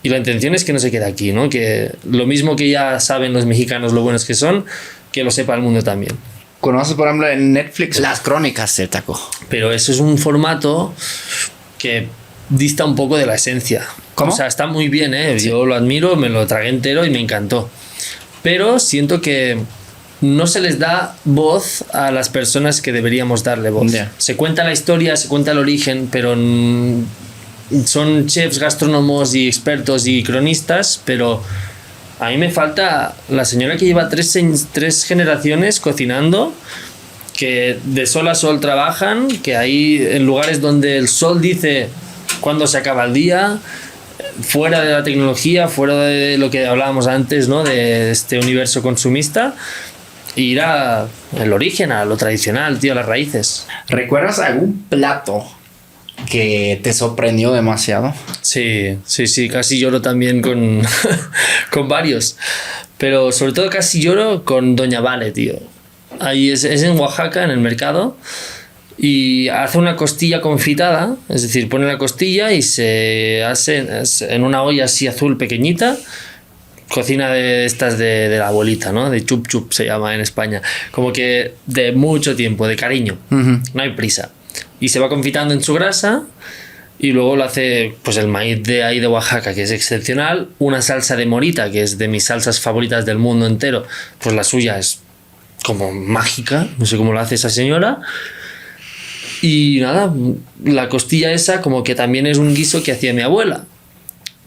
Y la intención es que no se quede aquí, ¿no? Que lo mismo que ya saben los mexicanos lo buenos que son, que lo sepa el mundo también. ¿Conoces, por ejemplo, en Netflix las crónicas del taco? Pero eso es un formato que dista un poco de la esencia. ¿Cómo? O sea, está muy bien, ¿eh? Sí. Yo lo admiro, me lo tragué entero y me encantó. pero siento que no se les da voz a las personas que deberíamos darle voz. Yeah. Se cuenta la historia, se cuenta el origen, pero son chefs, gastrónomos y expertos y cronistas, pero a mí me falta la señora que lleva tres generaciones cocinando, que de sol a sol trabajan, que hay en lugares donde el sol dice cuándo se acaba el día, fuera de la tecnología, fuera de lo que hablábamos antes, ¿no? De este universo consumista, e ir al origen, a lo tradicional, tío, a las raíces. ¿Recuerdas algún plato que te sorprendió demasiado? Sí, casi lloro también con, con varios, pero sobre todo casi lloro con Doña Vale, tío. Ahí es en Oaxaca, en el mercado, y hace una costilla confitada, es decir, pone la costilla y se hace en una olla así azul pequeñita. Cocina de estas de la abuelita, ¿no? De chup chup se llama en España. Como que de mucho tiempo, de cariño. Uh-huh. No hay prisa. Y se va confitando en su grasa y luego lo hace pues el maíz de ahí de Oaxaca, que es excepcional. Una salsa de morita, que es de mis salsas favoritas del mundo entero. Pues la suya es como mágica. No sé cómo lo hace esa señora. Y nada, la costilla esa como que también es un guiso que hacía mi abuela.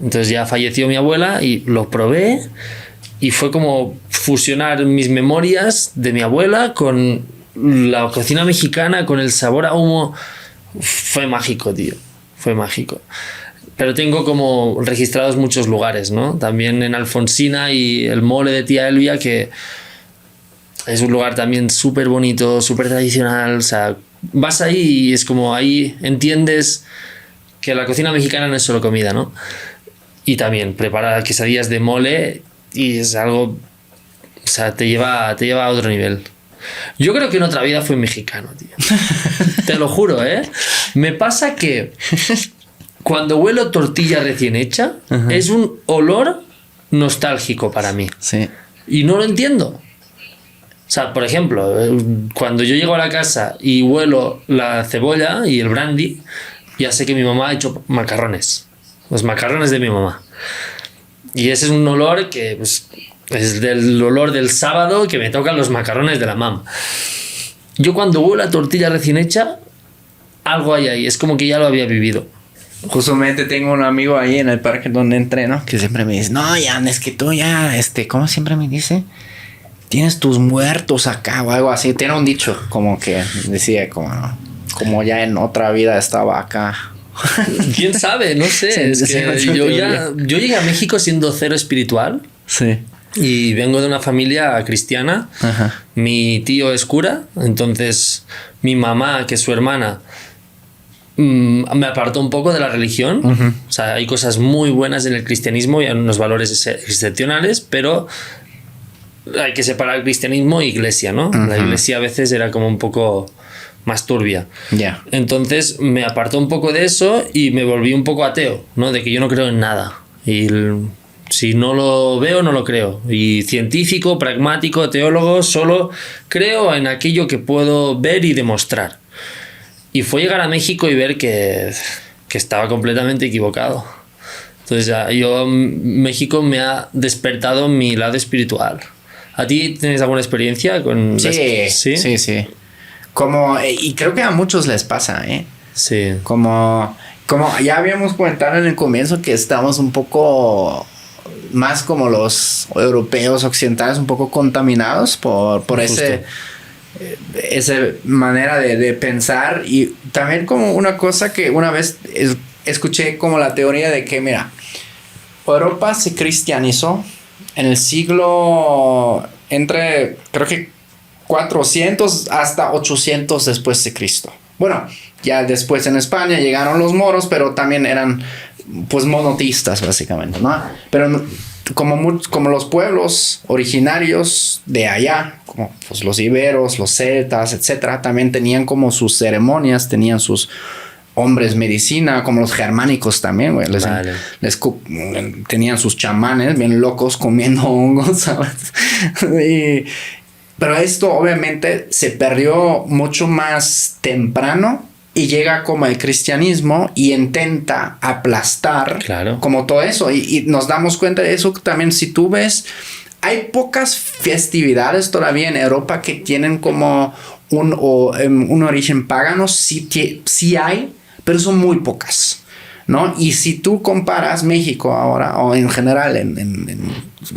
Entonces ya falleció mi abuela y lo probé y fue como fusionar mis memorias de mi abuela con la cocina mexicana, con el sabor a humo. Fue mágico, tío. Fue mágico. Pero tengo como registrados muchos lugares, ¿no? También en Alfonsina y el mole de tía Elvia, que es un lugar también súper bonito, súper tradicional. O sea, vas ahí y es como ahí entiendes que la cocina mexicana no es solo comida, ¿no? Y también prepara quesadillas de mole y es algo, o sea, te lleva a otro nivel. Yo creo que en otra vida fui mexicano, tío. Te lo juro, ¿eh? Me pasa que cuando huelo tortilla recién hecha, uh-huh, es un olor nostálgico para mí. Sí. Y no lo entiendo. O sea, por ejemplo, cuando yo llego a la casa y huelo la cebolla y el brandy, ya sé que mi mamá ha hecho macarrones. Los macarrones de mi mamá. Y ese es un olor que pues, es del olor del sábado que me tocan los macarrones de la mam. Yo cuando huelo la tortilla recién hecha, algo hay ahí. Es como que ya lo había vivido. Justamente tengo un amigo ahí en el parque donde entreno que siempre me dice, no, Jan, es que tú ya, ¿cómo siempre me dice? Tienes tus muertos acá o algo así. Tiene un dicho como que decía como ya en otra vida estaba acá. ¿Quién sabe? No sé. Sí, es que yo llegué a México siendo cero espiritual. Sí. Y vengo de una familia cristiana. Ajá. Mi tío es cura. Entonces mi mamá, que es su hermana, me apartó un poco de la religión. Uh-huh. O sea, hay cosas muy buenas en el cristianismo y hay unos valores excepcionales, pero hay que separar cristianismo e iglesia, ¿no? Uh-huh. La iglesia a veces era como un poco más turbia. Yeah. Entonces me apartó un poco de eso y me volví un poco ateo, ¿no? De que yo no creo en nada. Y si no lo veo, no lo creo. Y científico, pragmático, teólogo, solo creo en aquello que puedo ver y demostrar. Y fue llegar a México y ver que estaba completamente equivocado. Entonces México me ha despertado mi lado espiritual. ¿A ti tienes alguna experiencia con...? Sí. Y creo que a muchos les pasa, ¿eh? Sí. Como ya habíamos comentado en el comienzo que estamos un poco más como los europeos occidentales, un poco contaminados por esa manera de pensar. Y también como una cosa que una vez escuché como la teoría de que, mira, Europa se cristianizó en el siglo entre, creo que 400 hasta 800 después de Cristo. Bueno, ya después en España llegaron los moros, pero también eran pues monoteístas básicamente, ¿no? Pero como los pueblos originarios de allá, como pues los iberos, los celtas, etcétera, también tenían como sus ceremonias, tenían sus hombres medicina, como los germánicos también, güey. Tenían sus chamanes bien locos comiendo hongos, ¿sabes? Pero esto obviamente se perdió mucho más temprano y llega como el cristianismo y intenta aplastar, claro, como todo eso. Y nos damos cuenta de eso también si tú ves hay pocas festividades todavía en Europa que tienen como un origen pagano. Sí hay, pero son muy pocas, ¿no? Y si tú comparas México ahora, o en general,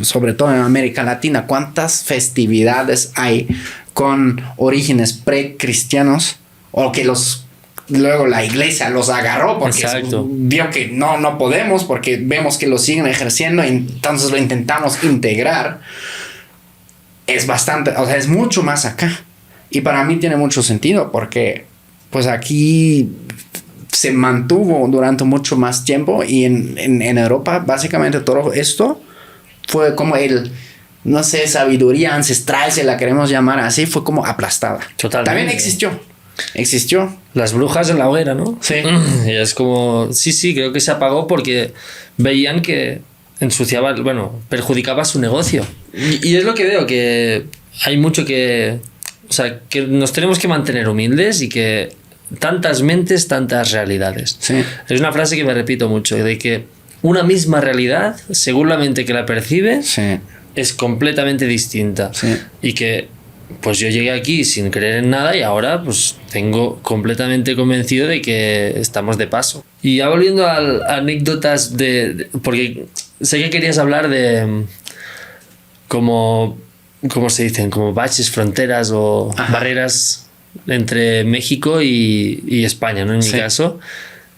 sobre todo en América Latina, ¿cuántas festividades hay con orígenes precristianos o que luego la iglesia los agarró porque vio que no podemos, porque vemos que lo siguen ejerciendo y entonces lo intentamos integrar? Es bastante, o sea, es mucho más acá. Y para mí tiene mucho sentido porque pues aquí se mantuvo durante mucho más tiempo, y en Europa básicamente todo esto fue como no sé, sabiduría ancestral, si la queremos llamar así, fue como aplastada. Totalmente. También existió. Las brujas en la hoguera, ¿no? Sí. Y es como, sí, creo que se apagó porque veían que ensuciaba, perjudicaba su negocio. Y es lo que veo, que hay mucho que... O sea, que nos tenemos que mantener humildes y que tantas mentes, tantas realidades. Sí. Es una frase que me repito mucho, de que una misma realidad, según la mente que la percibe, sí, es completamente distinta. Sí. Y que pues yo llegué aquí sin creer en nada y ahora pues tengo completamente convencido de que estamos de paso. Y ya volviendo a anécdotas porque sé que querías hablar de ¿cómo se dicen? Como baches, fronteras o barreras entre México y España, ¿no? En mi caso.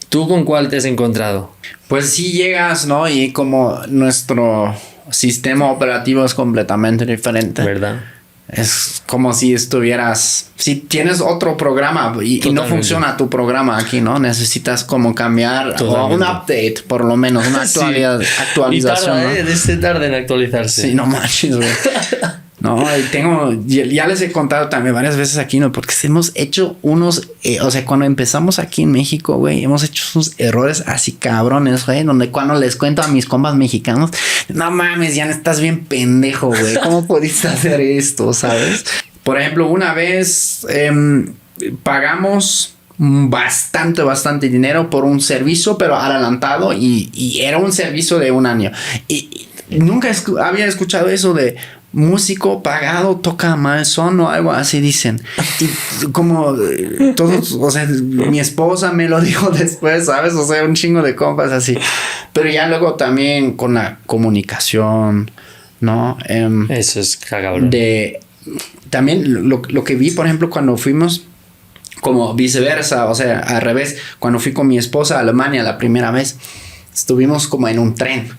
¿Tú con cuál te has encontrado? Pues sí llegas, ¿no? Y como nuestro sistema operativo es completamente diferente. ¿Verdad? Es como si si tienes otro programa y no funciona tu programa aquí, ¿no? Necesitas como cambiar o un update, por lo menos, una actualización. Y tarda, ¿no? tarda en actualizarse. Sí, no manches, güey. No, ya les he contado también varias veces aquí, ¿no? Porque hemos hecho unos, o sea, cuando empezamos aquí en México, güey, hemos hecho unos errores así cabrones, güey, donde cuando les cuento a mis compas mexicanos, no mames, ya estás bien pendejo, güey, ¿cómo pudiste hacer esto, sabes? Por ejemplo, una vez pagamos bastante dinero por un servicio, pero adelantado, y era un servicio de un año. Y nunca había escuchado eso de músico pagado toca mal son o algo así dicen. Y como todos, o sea, mi esposa me lo dijo después, ¿sabes? O sea, un chingo de compas así. Pero ya luego también con la comunicación, ¿no? Eso es cabrón. También lo que vi, por ejemplo, cuando fuimos, como viceversa, o sea, al revés, cuando fui con mi esposa a Alemania la primera vez, estuvimos como en un tren.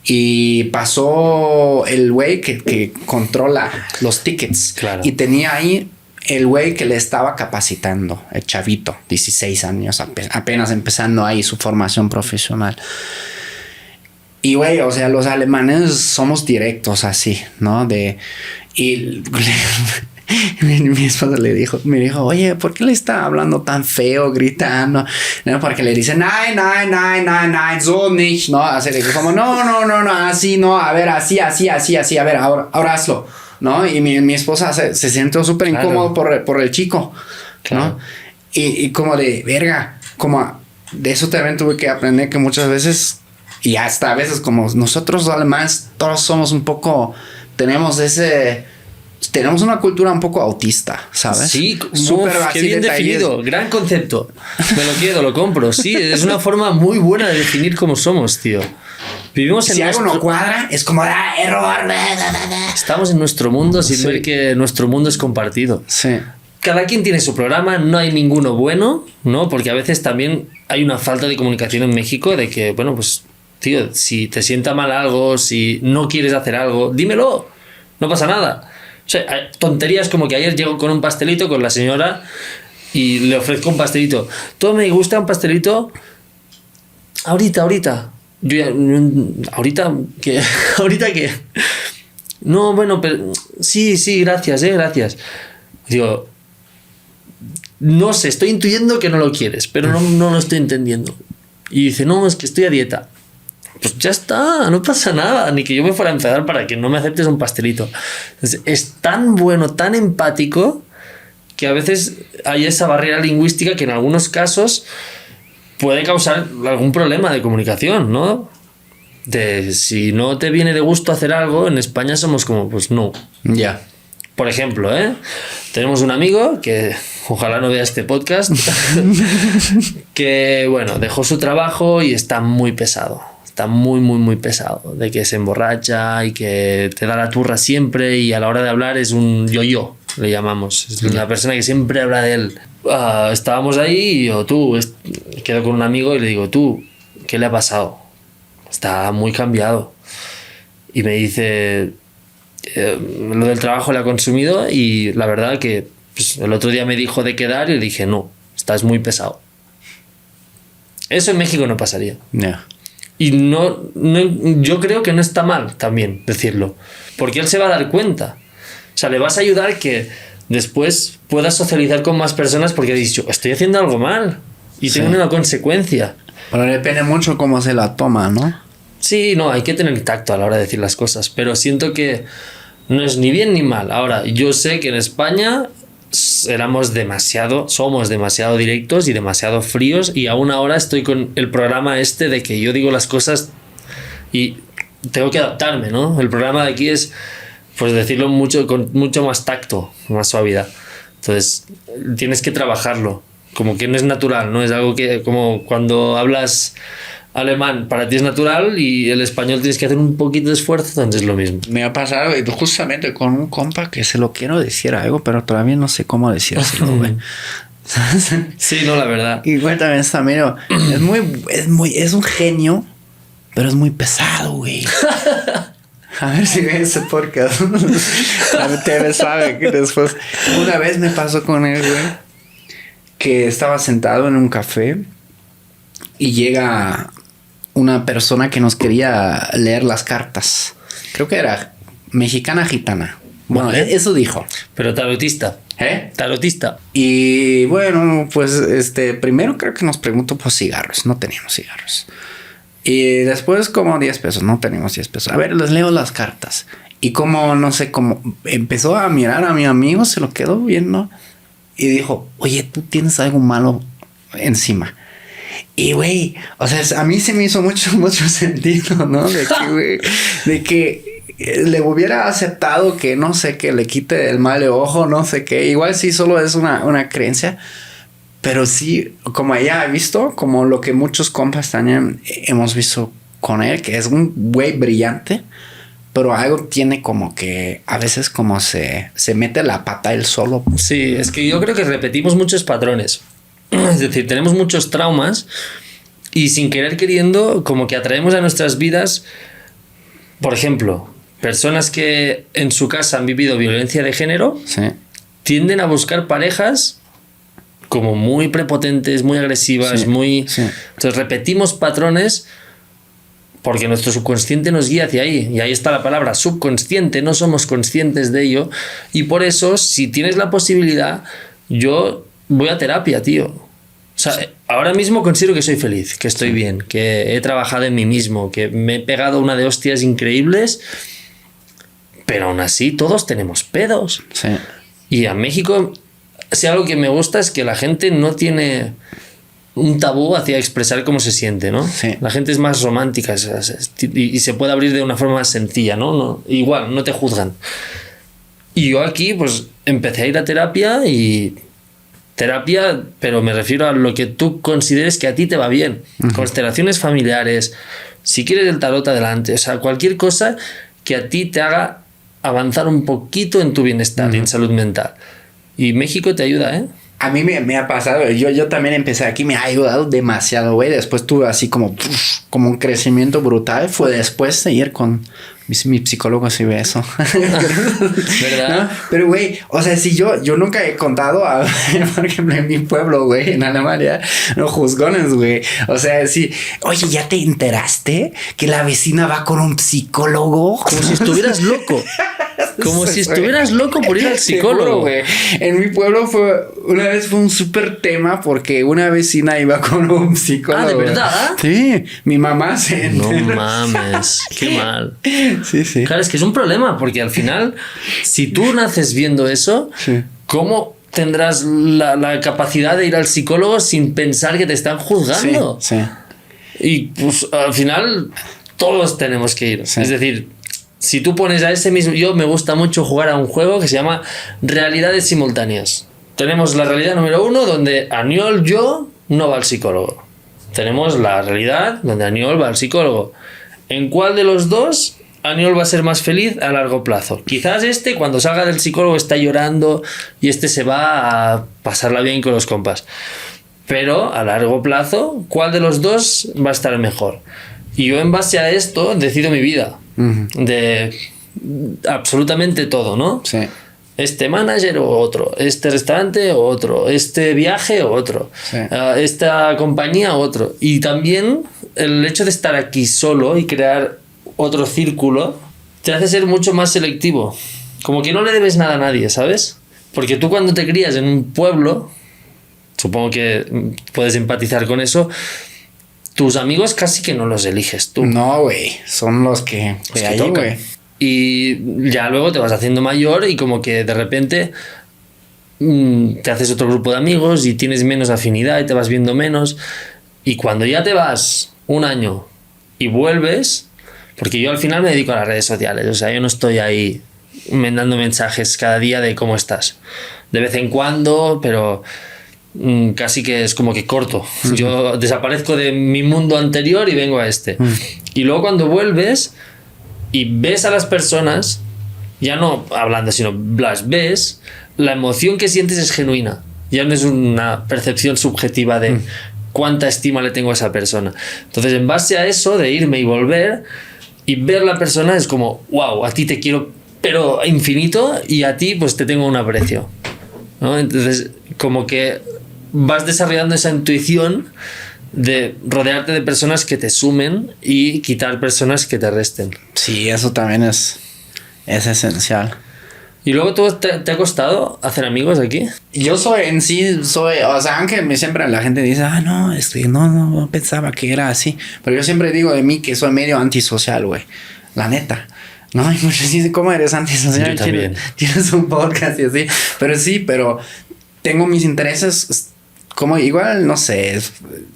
Y pasó el güey que controla los tickets. Claro. Y tenía ahí el güey que le estaba capacitando, el chavito, 16 años, apenas empezando ahí su formación profesional. Y güey, o sea, los alemanes somos directos así, ¿no? Mi esposa me dijo, oye, ¿por qué le está hablando tan feo, gritando? ¿No? Porque le dice, nein, so nicht, ¿no? Así como, no, así, no, a ver, así, a ver, ahora hazlo, ¿no? Y mi esposa se sintió súper incómodo por el chico, ¿no? Y como de, verga, como de eso también tuve que aprender que muchas veces, y hasta a veces como nosotros los alemanes, todos somos un poco, tenemos una cultura un poco autista, ¿sabes? Sí, súper qué bien definido, gran concepto. Me lo quedo, lo compro. Sí, es una forma muy buena de definir cómo somos, tío. Vivimos en algo no cuadra, es como error. Estamos en nuestro mundo sin ver que nuestro mundo es compartido. Sí. Cada quien tiene su programa, no hay ninguno bueno, ¿no? Porque a veces también hay una falta de comunicación en México de que, bueno, pues, tío, si te sienta mal algo, si no quieres hacer algo, dímelo, no pasa nada. O sea, tonterías como que ayer llego con un pastelito con la señora y le ofrezco un pastelito. Todo me gusta un pastelito. Ahorita. Yo ya, ¿ahorita qué? ¿Ahorita qué? No, bueno, pero sí, gracias, gracias. Digo, no sé, estoy intuyendo que no lo quieres, pero no lo estoy entendiendo. Y dice, no, es que estoy a dieta. Pues ya está, no pasa nada, ni que yo me fuera a enfadar para que no me aceptes un pastelito. Entonces, es tan bueno, tan empático, que a veces hay esa barrera lingüística que en algunos casos puede causar algún problema de comunicación, ¿no? De si no te viene de gusto hacer algo, en España somos como, pues no. Ya. Por ejemplo, tenemos un amigo que ojalá no vea este podcast, que bueno, dejó su trabajo y está muy pesado. Está muy, muy, muy pesado. De que se emborracha y que te da la turra siempre y a la hora de hablar es un yo-yo, le llamamos. Es una persona que siempre habla de él. Estábamos ahí y yo, quedo con un amigo y le digo, ¿qué le ha pasado? Está muy cambiado. Y me dice, lo del trabajo le ha consumido y la verdad que pues, el otro día me dijo de quedar y le dije, no, estás muy pesado. Eso en México no pasaría. Yeah. Y yo creo que no está mal también decirlo, porque él se va a dar cuenta. O sea, le vas a ayudar que después puedas socializar con más personas porque has dicho, estoy haciendo algo mal y tengo una consecuencia. Pero depende mucho cómo se la toma, ¿no? Sí, no, hay que tener tacto a la hora de decir las cosas, pero siento que no es ni bien ni mal. Ahora, yo sé que en España somos demasiado directos y demasiado fríos y aún ahora estoy con el programa de que yo digo las cosas y tengo que adaptarme, ¿no? El programa de aquí es pues decirlo con mucho más tacto, más suavidad. Entonces, tienes que trabajarlo, como que no es natural, ¿no? Es algo que como cuando hablas alemán para ti es natural y el español tienes que hacer un poquito de esfuerzo, entonces es lo mismo. Me ha pasado justamente con un compa que se lo quiero decir algo, pero todavía no sé cómo decírselo, güey. Sí, no, la verdad. Y cuéntame, Samiro, es un genio, pero es muy pesado, güey. A ver si ve ese podcast. La TV sabe que después. Una vez me pasó con él, güey, que estaba sentado en un café y llega una persona que nos quería leer las cartas. Creo que era mexicana gitana. Bueno, eso dijo. Pero tarotista. Tarotista. Y bueno, pues primero creo que nos preguntó por cigarros. No teníamos cigarros. Y después como 10 pesos. No teníamos 10 pesos. A ver, les leo las cartas. Y como, no sé, como empezó a mirar a mi amigo, se lo quedó viendo y dijo, oye, tú tienes algo malo encima. Y güey, o sea, a mí se me hizo mucho sentido, ¿no? De que le hubiera aceptado que, no sé, que le quite el mal de ojo, no sé qué. Igual sí solo es una creencia. Pero sí, como ella ha visto, como lo que muchos compas también hemos visto con él, que es un güey brillante, pero algo tiene como que a veces como se mete la pata él solo. Sí, es que yo creo que repetimos muchos patrones. Es decir, tenemos muchos traumas y sin querer queriendo como que atraemos a nuestras vidas, por ejemplo, personas que en su casa han vivido violencia de género, sí, tienden a buscar parejas como muy prepotentes, muy agresivas, sí. Entonces repetimos patrones porque nuestro subconsciente nos guía hacia ahí. Y ahí está la palabra subconsciente, no somos conscientes de ello. Y por eso, si tienes la posibilidad, yo voy a terapia, tío. O sea, ahora mismo considero que soy feliz, que estoy bien, que he trabajado en mí mismo, que me he pegado una de hostias increíbles, pero aún así todos tenemos pedos. Sí. Y a México, si algo que me gusta es que la gente no tiene un tabú hacia expresar cómo se siente, ¿no? Sí. La gente es más romántica y se puede abrir de una forma más sencilla, ¿no? Igual, no te juzgan. Y yo aquí, pues, empecé a ir a terapia, pero me refiero a lo que tú consideres que a ti te va bien. Uh-huh. Constelaciones familiares, si quieres el tarot adelante, o sea, cualquier cosa que a ti te haga avanzar un poquito en tu bienestar y en salud mental. Y México te ayuda, ¿eh? A mí me ha pasado, yo también empecé aquí, me ha ayudado demasiado, güey. Después tuve así como un crecimiento brutal. Fue después de ir con mi psicólogo, si ve eso. ¿Verdad? ¿No? Pero, güey, o sea, si yo nunca he contado, por ejemplo, en mi pueblo, güey, en Alemania, los juzgones, güey. O sea, sí, oye, ¿ya te enteraste que la vecina va con un psicólogo? Como si estuvieras loco. Como si estuvieras loco por ir al psicólogo. Seguro, en mi pueblo una vez fue un súper tema porque una vecina iba con un psicólogo. Ah, ¿de verdad? Sí, mi mamá se enteró. No mames, qué mal. Sí. Claro, es que es un problema porque al final, si tú naces viendo eso, sí, ¿cómo tendrás la capacidad de ir al psicólogo sin pensar que te están juzgando? Sí. Y pues al final todos tenemos que ir. Sí. Es decir, si tú pones a ese mismo... Yo me gusta mucho jugar a un juego que se llama Realidades Simultáneas. Tenemos la realidad número 1 donde Aniol, yo, no va al psicólogo. Tenemos la realidad donde Aniol va al psicólogo. ¿En cuál de los dos Aniol va a ser más feliz a largo plazo? Quizás cuando salga del psicólogo, está llorando y se va a pasarla bien con los compas. Pero a largo plazo, ¿cuál de los dos va a estar mejor? Y yo en base a esto decido mi vida. De absolutamente todo, ¿no? Sí. Este manager o otro, este restaurante o otro, este viaje o otro, Sí. Esta compañía o otro. Y también el hecho de estar aquí solo y crear otro círculo te hace ser mucho más selectivo. Como que no le debes nada a nadie, ¿sabes? Porque tú cuando te crías en un pueblo, supongo que puedes empatizar con eso, tus amigos casi que no los eliges tú. No, güey. Son los que Los que ahí, tocan. güey. Y ya luego te vas haciendo mayor y como que de repente te haces otro grupo de amigos y tienes menos afinidad y te vas viendo menos. Y cuando ya te vas un año y vuelves, porque yo al final me dedico a las redes sociales, o sea, yo no estoy ahí mandando mensajes cada día de cómo estás. De vez en cuando, pero casi que es como que corto. Yo desaparezco de mi mundo anterior y vengo a este. Y luego cuando vuelves y ves a las personas, ya no hablando, sino las ves, la emoción que sientes es genuina. Ya no es una percepción subjetiva de cuánta estima le tengo a esa persona. Entonces, en base a eso, de irme y volver y ver la persona, es como, wow, a ti te quiero, pero infinito, y a ti, pues te tengo un aprecio, ¿no? Entonces, como que vas desarrollando esa intuición de rodearte de personas que te sumen y quitar personas que te resten. Sí, eso también es esencial. ¿Y luego tú te ha costado hacer amigos aquí? Yo o sea, aunque siempre la gente dice, no, no pensaba que era así. Pero yo siempre digo de mí que soy medio antisocial, güey. La neta. No, y muchos dicen, ¿cómo eres antisocial? Yo también. Tienes un podcast y así. Pero sí, pero tengo mis intereses. Como igual, no sé,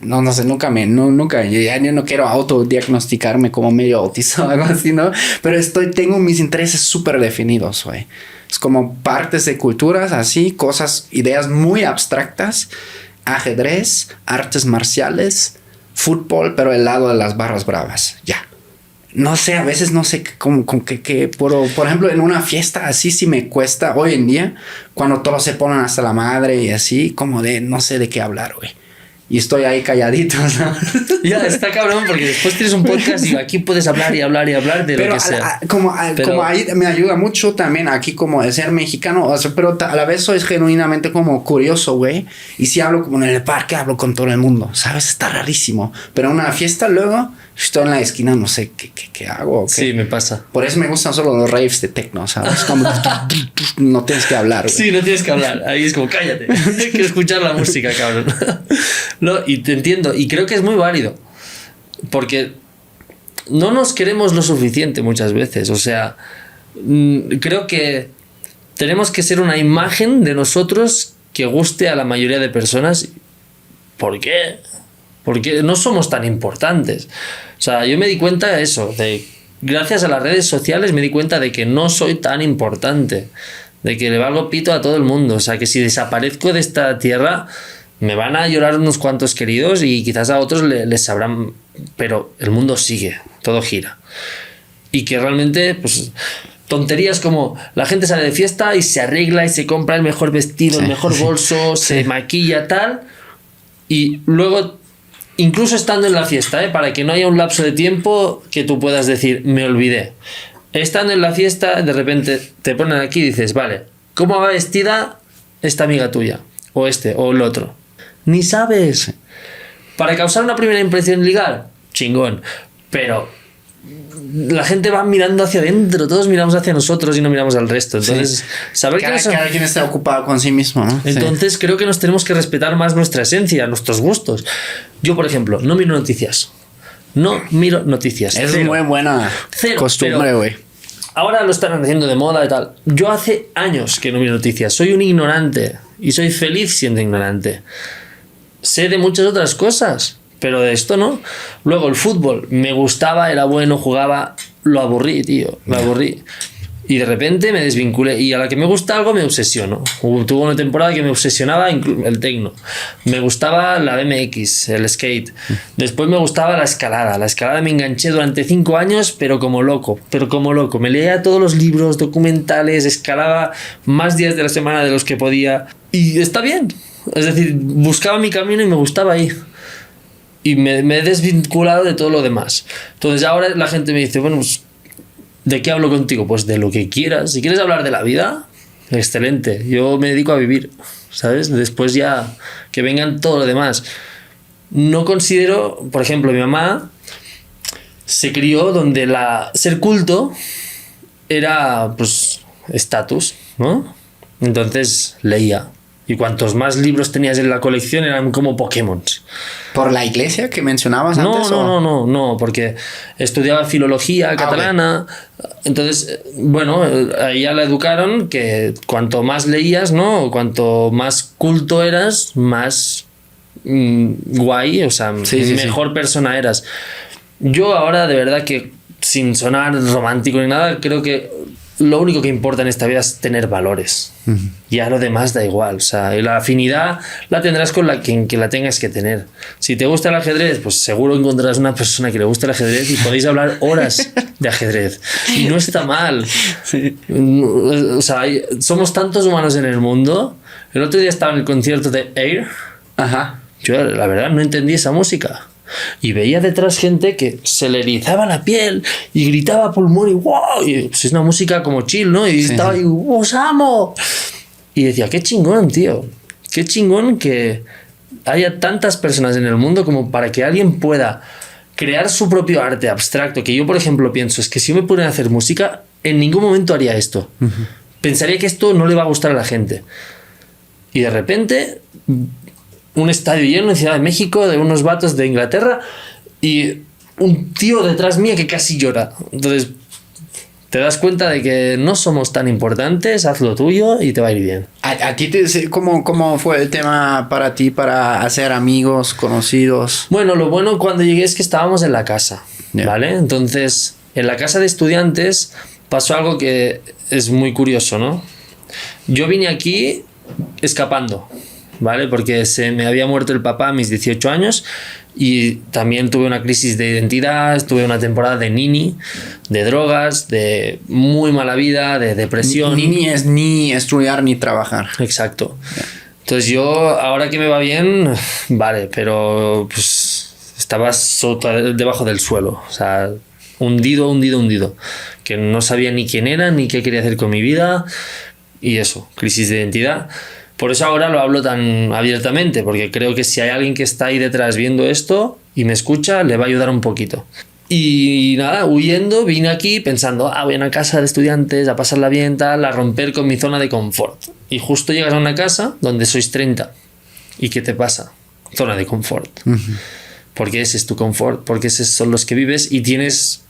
no sé, nunca, yo no quiero autodiagnosticarme como medio autista o algo así, ¿no? Pero tengo mis intereses súper definidos, güey. Es como partes de culturas, así, cosas, ideas muy abstractas, ajedrez, artes marciales, fútbol, pero el lado de las barras bravas, ya. No sé, a veces no sé por ejemplo, en una fiesta así sí me cuesta hoy en día, cuando todos se ponen hasta la madre y así, como de no sé de qué hablar, güey. Y estoy ahí calladito, ¿no? Ya, está cabrón, porque después tienes un podcast y aquí puedes hablar y hablar y hablar de lo que sea. Como ahí me ayuda mucho también aquí como de ser mexicano, o sea, pero a la vez soy genuinamente como curioso, güey. Y si hablo como en el parque, hablo con todo el mundo, ¿sabes? Está rarísimo. Pero en una fiesta luego estoy en la esquina, no sé qué hago. Sí, me pasa. Por eso me gustan solo los raves de techno, ¿sabes? Como no tienes que hablar, güey. Sí, no tienes que hablar. Ahí es como, cállate. Quiero escuchar la música, cabrón. No, y te entiendo. Y creo que es muy válido. Porque no nos queremos lo suficiente muchas veces. O sea, creo que tenemos que ser una imagen de nosotros que guste a la mayoría de personas. ¿Por qué? Porque no somos tan importantes. O sea, yo me di cuenta de eso. Gracias a las redes sociales me di cuenta de que no soy tan importante. De que le valgo pito a todo el mundo. O sea, que si desaparezco de esta tierra, me van a llorar unos cuantos queridos y quizás a otros les sabrán... Pero el mundo sigue, todo gira. Y que realmente, pues... Tonterías como la gente sale de fiesta y se arregla y se compra el mejor vestido, el mejor bolso, se maquilla, tal. Y luego... Incluso estando en la fiesta, para que no haya un lapso de tiempo que tú puedas decir, me olvidé. Estando en la fiesta, de repente te ponen aquí y dices, vale, ¿cómo va vestida esta amiga tuya? O o el otro. Ni sabes. Para causar una primera impresión ligar, chingón. Pero la gente va mirando hacia adentro, todos miramos hacia nosotros y no miramos al resto. Entonces, saber que cada quien está ocupado con sí mismo, ¿no? Entonces creo que nos tenemos que respetar más nuestra esencia, nuestros gustos. Yo, por ejemplo, no miro noticias. No miro noticias. Es muy buena costumbre, güey. Ahora lo están haciendo de moda y tal. Yo hace años que no miro noticias. Soy un ignorante y soy feliz siendo ignorante. Sé de muchas otras cosas, Pero de esto no. Luego el fútbol, me gustaba, era bueno, jugaba, lo aburrí, tío, lo aburrí. Y de repente me desvinculé. Y a la que me gusta algo me obsesiono. Tuve una temporada que me obsesionaba el tecno. Me gustaba la BMX, el skate. Después me gustaba la escalada. La escalada me enganché durante 5 años, pero como loco. Me leía todos los libros, documentales, escalaba más días de la semana de los que podía. Y está bien. Es decir, buscaba mi camino y me gustaba ahí. Y me he desvinculado de todo lo demás. Entonces ahora la gente me dice, bueno, pues, ¿de qué hablo contigo? Pues de lo que quieras. Si quieres hablar de la vida, excelente. Yo me dedico a vivir, ¿sabes? Después ya que vengan todo lo demás. No considero, por ejemplo, mi mamá se crió donde ser culto era, pues, estatus, ¿no? Entonces leía. Y cuantos más libros tenías en la colección eran como Pokémon. ¿Por la iglesia que mencionabas antes? No, porque estudiaba filología catalana. Okay. Entonces, bueno, ahí ya la educaron que cuanto más leías, ¿no? Cuanto más culto eras, más guay, o sea, mejor persona eras. Yo ahora, de verdad que, sin sonar romántico ni nada, creo que lo único que importa en esta vida es tener valores. Ya lo demás da igual. O sea, la afinidad la tendrás con quien la tengas que tener. Si te gusta el ajedrez, pues seguro encontrarás una persona que le gusta el ajedrez y podéis hablar horas de ajedrez. Y no está mal. Sí. O sea, somos tantos humanos en el mundo. El otro día estaba en el concierto de Air. Ajá. Yo, la verdad, no entendí esa música. Y veía detrás gente que se le erizaba la piel y gritaba a pulmón y ¡wow! Y, pues es una música como chill, ¿no? Y estaba ahí, ¡os amo! Y decía, qué chingón, tío. Qué chingón que haya tantas personas en el mundo como para que alguien pueda crear su propio arte abstracto. Que yo, por ejemplo, pienso, es que si yo me pongo a hacer música, en ningún momento haría esto. Pensaría que esto no le va a gustar a la gente. Y de repente, un estadio lleno en Ciudad de México de unos vatos de Inglaterra y un tío detrás mía que casi llora. Entonces te das cuenta de que no somos tan importantes, haz lo tuyo y te va a ir bien. ¿A ti cómo fue el tema para ti para hacer amigos, conocidos? Bueno, lo bueno cuando llegué es que estábamos en la casa, ¿vale? Entonces, en la casa de estudiantes pasó algo que es muy curioso, ¿no? Yo vine aquí escapando, ¿vale? Porque se me había muerto el papá a mis 18 años y también tuve una crisis de identidad, tuve una temporada de nini, de drogas, de muy mala vida, de depresión. Nini es ni estudiar ni trabajar. Exacto. Entonces yo, ahora que me va bien, vale, pero pues estaba debajo del suelo, o sea, hundido, que no sabía ni quién era, ni qué quería hacer con mi vida y eso, crisis de identidad. Por eso ahora lo hablo tan abiertamente, porque creo que si hay alguien que está ahí detrás viendo esto y me escucha, le va a ayudar un poquito. Y nada, huyendo, vine aquí pensando, voy a una casa de estudiantes, a pasarla bien, tal, a romper con mi zona de confort. Y justo llegas a una casa donde sois 30. ¿Y qué te pasa? Zona de confort. Porque ese es tu confort, porque esos son los que vives y tienes...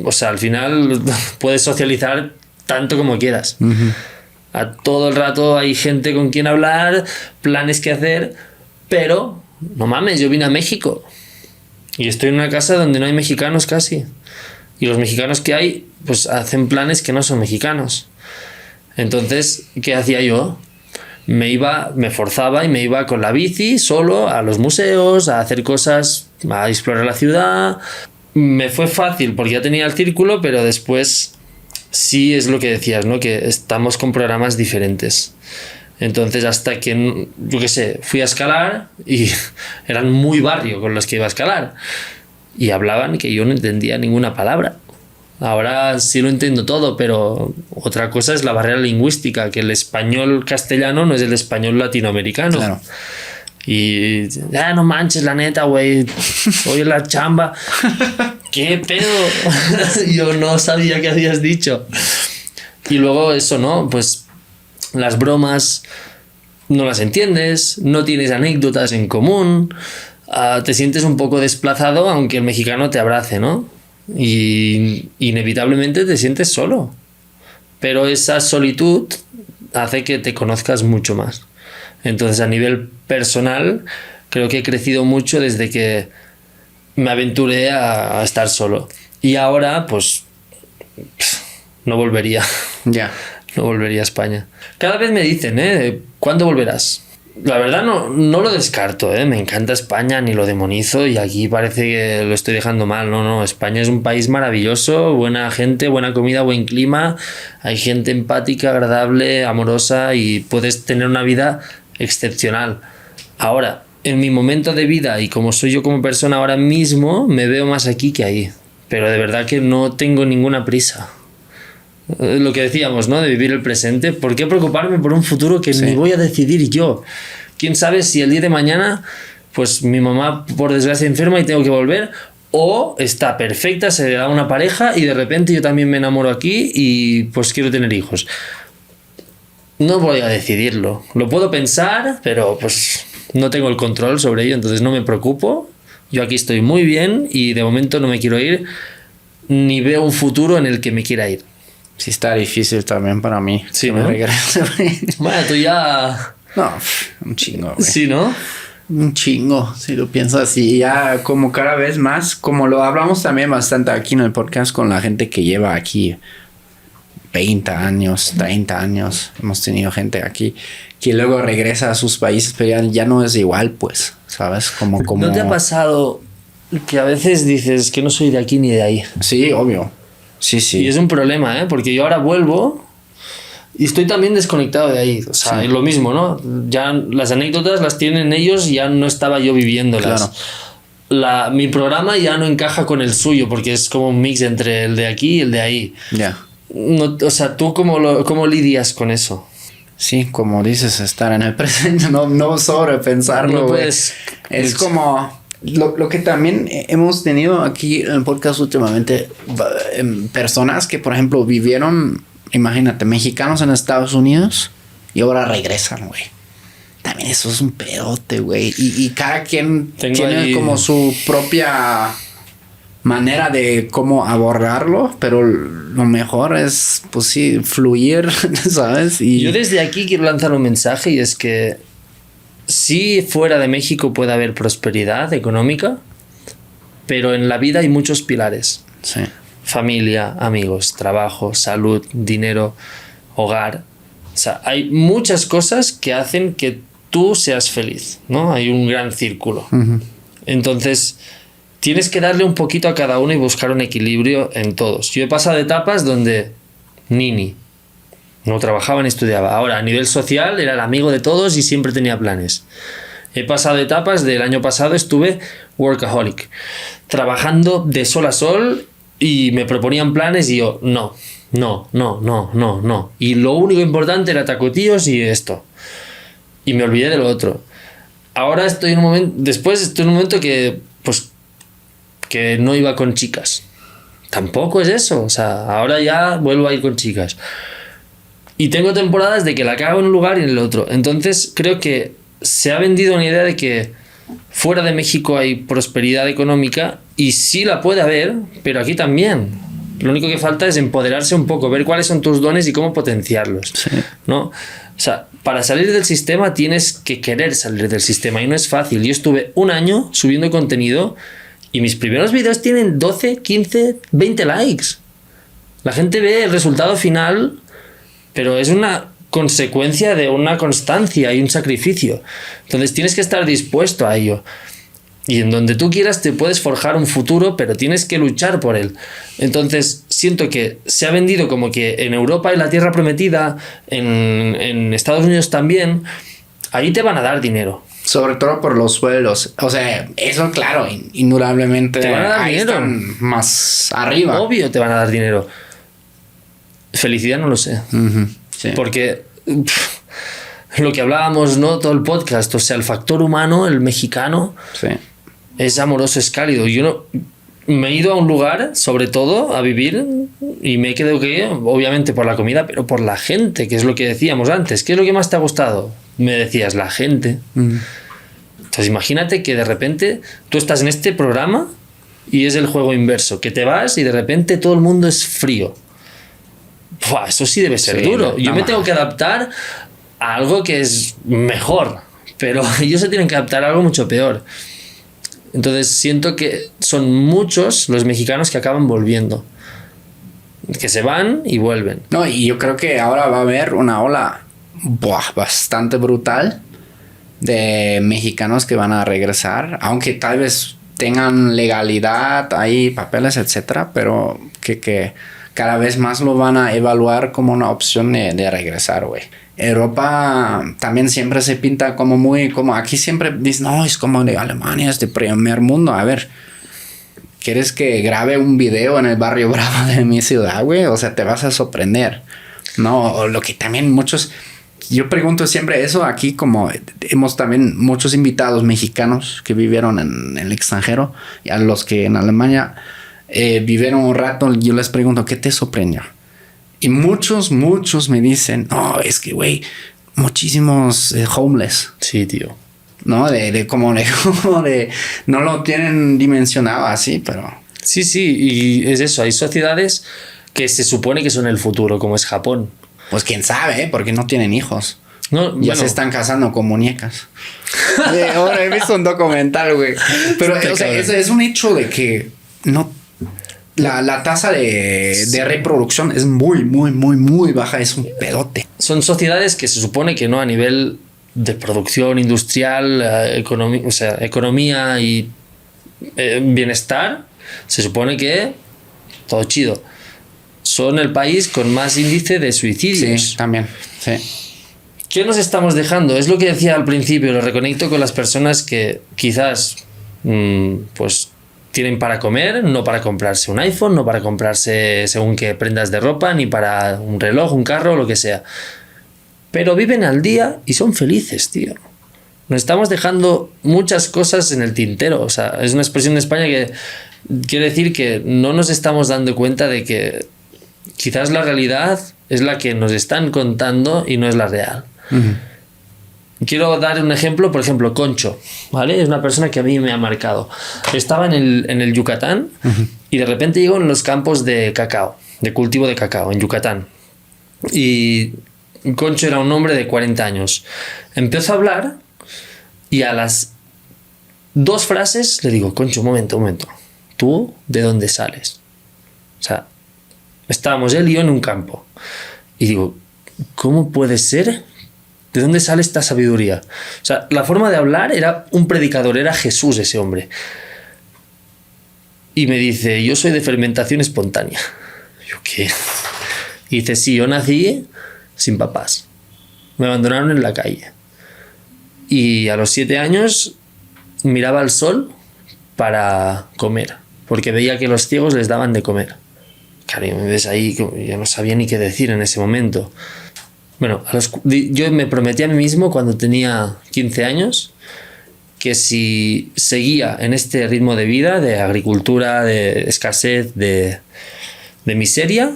O sea, al final puedes socializar tanto como quieras. A todo el rato hay gente con quien hablar, planes que hacer, pero no mames, yo vine a México y estoy en una casa donde no hay mexicanos casi. Y los mexicanos que hay, pues hacen planes que no son mexicanos. Entonces, ¿qué hacía yo? Me forzaba y me iba con la bici solo a los museos, a hacer cosas, a explorar la ciudad. Me fue fácil porque ya tenía el círculo, pero después... Sí, es lo que decías, ¿no? Que estamos con programas diferentes. Entonces, hasta que, yo qué sé, fui a escalar y eran muy barrio con los que iba a escalar. Y hablaban que yo no entendía ninguna palabra. Ahora sí lo entiendo todo, pero otra cosa es la barrera lingüística, que el español castellano no es el español latinoamericano. Claro. Y no manches, la neta, güey, hoy en la chamba. ¿Qué pedo? Yo no sabía qué habías dicho. Y luego eso, ¿no? Pues las bromas no las entiendes, no tienes anécdotas en común, te sientes un poco desplazado aunque el mexicano te abrace, ¿no? Y inevitablemente te sientes solo. Pero esa solitud hace que te conozcas mucho más. Entonces, a nivel personal, Creo que he crecido mucho desde que me aventuré a estar solo. Y ahora, pues, no volvería. Ya. No volvería a España. Cada vez me dicen, ¿cuándo volverás? La verdad no lo descarto, me encanta España, ni lo demonizo y aquí parece que lo estoy dejando mal. No, España es un país maravilloso, buena gente, buena comida, buen clima, hay gente empática, agradable, amorosa y puedes tener una vida excepcional. Ahora, en mi momento de vida y como soy yo como persona ahora mismo, me veo más aquí que ahí, pero de verdad que no tengo ninguna prisa. Lo que decíamos, ¿no? De vivir el presente. ¿Por qué preocuparme por un futuro que ni voy a decidir yo? ¿Quién sabe si el día de mañana, pues mi mamá por desgracia enferma y tengo que volver? O está perfecta, se le da una pareja y de repente yo también me enamoro aquí y pues quiero tener hijos. No voy a decidirlo. Lo puedo pensar, pero pues no tengo el control sobre ello, entonces no me preocupo. Yo aquí estoy muy bien y de momento no me quiero ir ni veo un futuro en el que me quiera ir. Sí, está difícil también para mí. Sí, ¿no? ¿no? Bueno, tú ya... No, un chingo, güey. Sí, ¿no? Un chingo, si lo piensas así. Ya como cada vez más, como lo hablamos también bastante aquí en el podcast con la gente que lleva aquí 20 años, 30 años. Hemos tenido gente aquí que luego regresa a sus países, pero ya no es igual, pues, ¿sabes? Como... ¿No te ha pasado que a veces dices que no soy de aquí ni de ahí? Sí, obvio. Sí. Y es un problema, porque yo ahora vuelvo y estoy también desconectado de ahí. O sea, es lo mismo, ¿no? Ya las anécdotas las tienen ellos y ya no estaba yo viviéndolas. Claro. Mi programa ya no encaja con el suyo porque es como un mix entre el de aquí y el de ahí. Ya. No, o sea, ¿tú cómo lidias con eso? Sí, como dices, estar en el presente, no sobrepensarlo. No puedes... Es como... Lo que también hemos tenido aquí en el podcast últimamente, personas que, por ejemplo, vivieron, imagínate, mexicanos en Estados Unidos y ahora regresan, güey. También eso es un pedote, güey. Y cada quien tiene ahí como su propia manera de cómo abordarlo, pero lo mejor es, pues sí, fluir, ¿sabes? Y yo desde aquí quiero lanzar un mensaje y es que sí, fuera de México puede haber prosperidad económica, pero en la vida hay muchos pilares. Sí. Familia, amigos, trabajo, salud, dinero, hogar. O sea, hay muchas cosas que hacen que tú seas feliz, ¿no? Hay un gran círculo. Uh-huh. Entonces, tienes que darle un poquito a cada uno y buscar un equilibrio en todos. Yo he pasado etapas donde no trabajaba ni estudiaba. Ahora, a nivel social, era el amigo de todos y siempre tenía planes. He pasado etapas del año pasado, estuve workaholic, trabajando de sol a sol y me proponían planes y yo, no. Y lo único importante era tacotillos y esto. Y me olvidé de lo otro. Ahora estoy en un momento que, pues, que no iba con chicas. Tampoco es eso. O sea, ahora ya vuelvo a ir con chicas. Y tengo temporadas de que la cago en un lugar y en el otro. Entonces creo que se ha vendido una idea de que fuera de México hay prosperidad económica y sí la puede haber, pero aquí también. Lo único que falta es empoderarse un poco, ver cuáles son tus dones y cómo potenciarlos. Sí. ¿No? O sea, para salir del sistema tienes que querer salir del sistema y no es fácil. Yo estuve un año subiendo contenido y mis primeros vídeos tienen 12, 15, 20 likes. La gente ve el resultado final, pero es una consecuencia de una constancia y un sacrificio. Entonces tienes que estar dispuesto a ello. Y en donde tú quieras te puedes forjar un futuro, pero tienes que luchar por él. Entonces siento que se ha vendido como que en Europa hay la tierra prometida, en Estados Unidos también, ahí te van a dar dinero. Sobre todo por los sueldos. O sea, eso claro, indudablemente te van a dar ahí dinero. Están más arriba. Obvio te van a dar dinero. Felicidad no lo sé. Uh-huh. Sí. Porque lo que hablábamos, ¿no? Todo el podcast, o sea, el factor humano, el mexicano, sí, es amoroso, es cálido. Yo no me he ido a un lugar, sobre todo, a vivir y me he quedado que, obviamente por la comida, pero por la gente, que es lo que decíamos antes. ¿Qué es lo que más te ha gustado? Me decías, la gente. Uh-huh. Entonces imagínate que de repente tú estás en este programa y es el juego inverso, que te vas y de repente todo el mundo es frío. Buah, eso sí debe ser duro. Yo me tengo que adaptar a algo que es mejor, Pero ellos se tienen que adaptar a algo mucho peor. Entonces siento que son muchos los mexicanos que acaban volviendo. Que se van y vuelven. No, y yo creo que ahora va a haber una ola bastante brutal de mexicanos que van a regresar, aunque tal vez tengan legalidad, hay papeles, etcétera, pero que cada vez más lo van a evaluar como una opción de regresar, güey. Europa también siempre se pinta como muy, como aquí siempre dicen, no, es como de Alemania, es de primer mundo. A ver, ¿quieres que grabe un video en el barrio bravo de mi ciudad, güey? O sea, te vas a sorprender. No, o lo que también muchos... Yo pregunto siempre eso aquí, como hemos también muchos invitados mexicanos que vivieron en el extranjero y a los que en Alemania vivieron un rato, yo les pregunto, ¿qué te sorprendió? Y muchos me dicen, no, es que, güey, muchísimos homeless. Sí, tío. ¿No? Como de no lo tienen dimensionado así, pero... Sí, y es eso, hay sociedades que se supone que son el futuro, como es Japón. Pues quién sabe, ¿eh? Porque no tienen hijos. No, ya se están casando con muñecas. Ahora he visto un documental, güey. Pero o sea, es un hecho de que no... La tasa de reproducción es muy baja. Es un pedote. Son sociedades que se supone que no a nivel de producción industrial, economía y bienestar, se supone que todo chido. Son el país con más índice de suicidios. Sí, también. Sí. ¿Qué nos estamos dejando? Es lo que decía al principio, lo reconecto con las personas que quizás pues tienen para comer, no para comprarse un iPhone, no para comprarse según qué prendas de ropa, ni para un reloj, un carro, lo que sea. Pero viven al día y son felices, tío. Nos estamos dejando muchas cosas en el tintero. O sea, es una expresión de España que quiere decir que no nos estamos dando cuenta de que quizás la realidad es la que nos están contando y no es la real. Uh-huh. Quiero dar un ejemplo, por ejemplo, Concho, ¿vale? Es una persona que a mí me ha marcado. Estaba en el Yucatán, uh-huh, y de repente llegó en los campos de cacao, de cultivo de cacao, en Yucatán. Y Concho era un hombre de 40 años. Empezó a hablar y a las 2 frases le digo, Concho, un momento. ¿Tú de dónde sales? O sea, estábamos él y yo en un campo. Y digo, ¿cómo puede ser? ¿De dónde sale esta sabiduría? O sea, la forma de hablar era un predicador, era Jesús ese hombre. Y me dice, yo soy de fermentación espontánea. ¿Yo qué? Y dice, sí, yo nací sin papás. Me abandonaron en la calle. Y a los 7 años miraba al sol para comer, porque veía que los ciegos les daban de comer. Claro, y me ves ahí, yo no sabía ni qué decir en ese momento. Bueno, yo me prometí a mí mismo cuando tenía 15 años que si seguía en este ritmo de vida, de agricultura, de escasez, de miseria,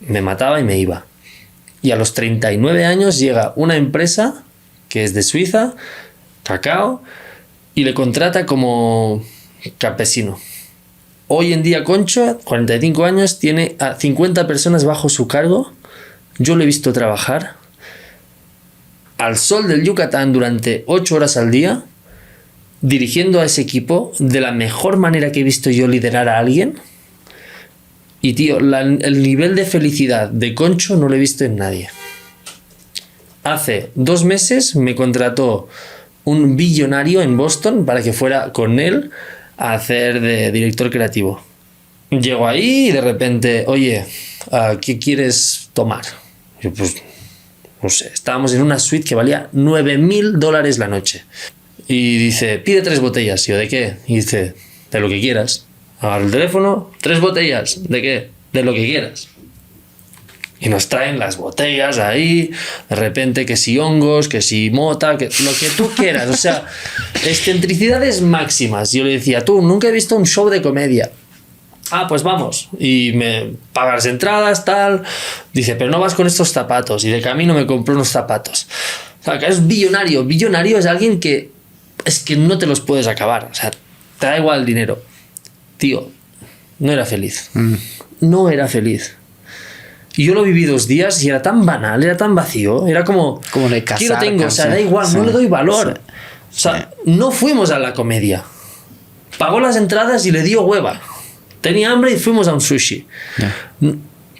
me mataba y me iba. Y a los 39 años llega una empresa que es de Suiza, cacao, y le contrata como campesino. Hoy en día Concho, 45 años, tiene a 50 personas bajo su cargo. Yo lo he visto trabajar al sol del Yucatán durante 8 horas al día, dirigiendo a ese equipo de la mejor manera que he visto yo liderar a alguien. Y tío, el nivel de felicidad de Concho no lo he visto en nadie. Hace 2 meses me contrató un billonario en Boston para que fuera con él a hacer de director creativo. Llego ahí y de repente, oye, ¿qué quieres tomar? Yo, pues, no sé, estábamos en una suite que valía $9,000 la noche. Y dice, pide 3 botellas. Y yo, ¿de qué? Y dice, de lo que quieras. Agarro el teléfono, 3 botellas. ¿De qué? De lo que quieras. Y nos traen las botellas ahí, de repente que si hongos, que si mota, que lo que tú quieras. O sea, excentricidades máximas. Yo le decía, tú, nunca he visto un show de comedia. Ah, pues vamos. Y me paga las entradas, tal. Dice, pero no vas con estos zapatos. Y de camino me compró unos zapatos. O sea, que es billonario. Billonario es alguien que es que no te los puedes acabar. O sea, te da igual el dinero. Tío, no era feliz. No era feliz. Y yo lo viví 2 días y era tan banal, era tan vacío, era como de casar, aquí lo tengo, o sea, da igual, no le doy valor. O sea, no fuimos a la comedia. Pagó las entradas y le dio hueva. Tenía hambre y fuimos a un sushi.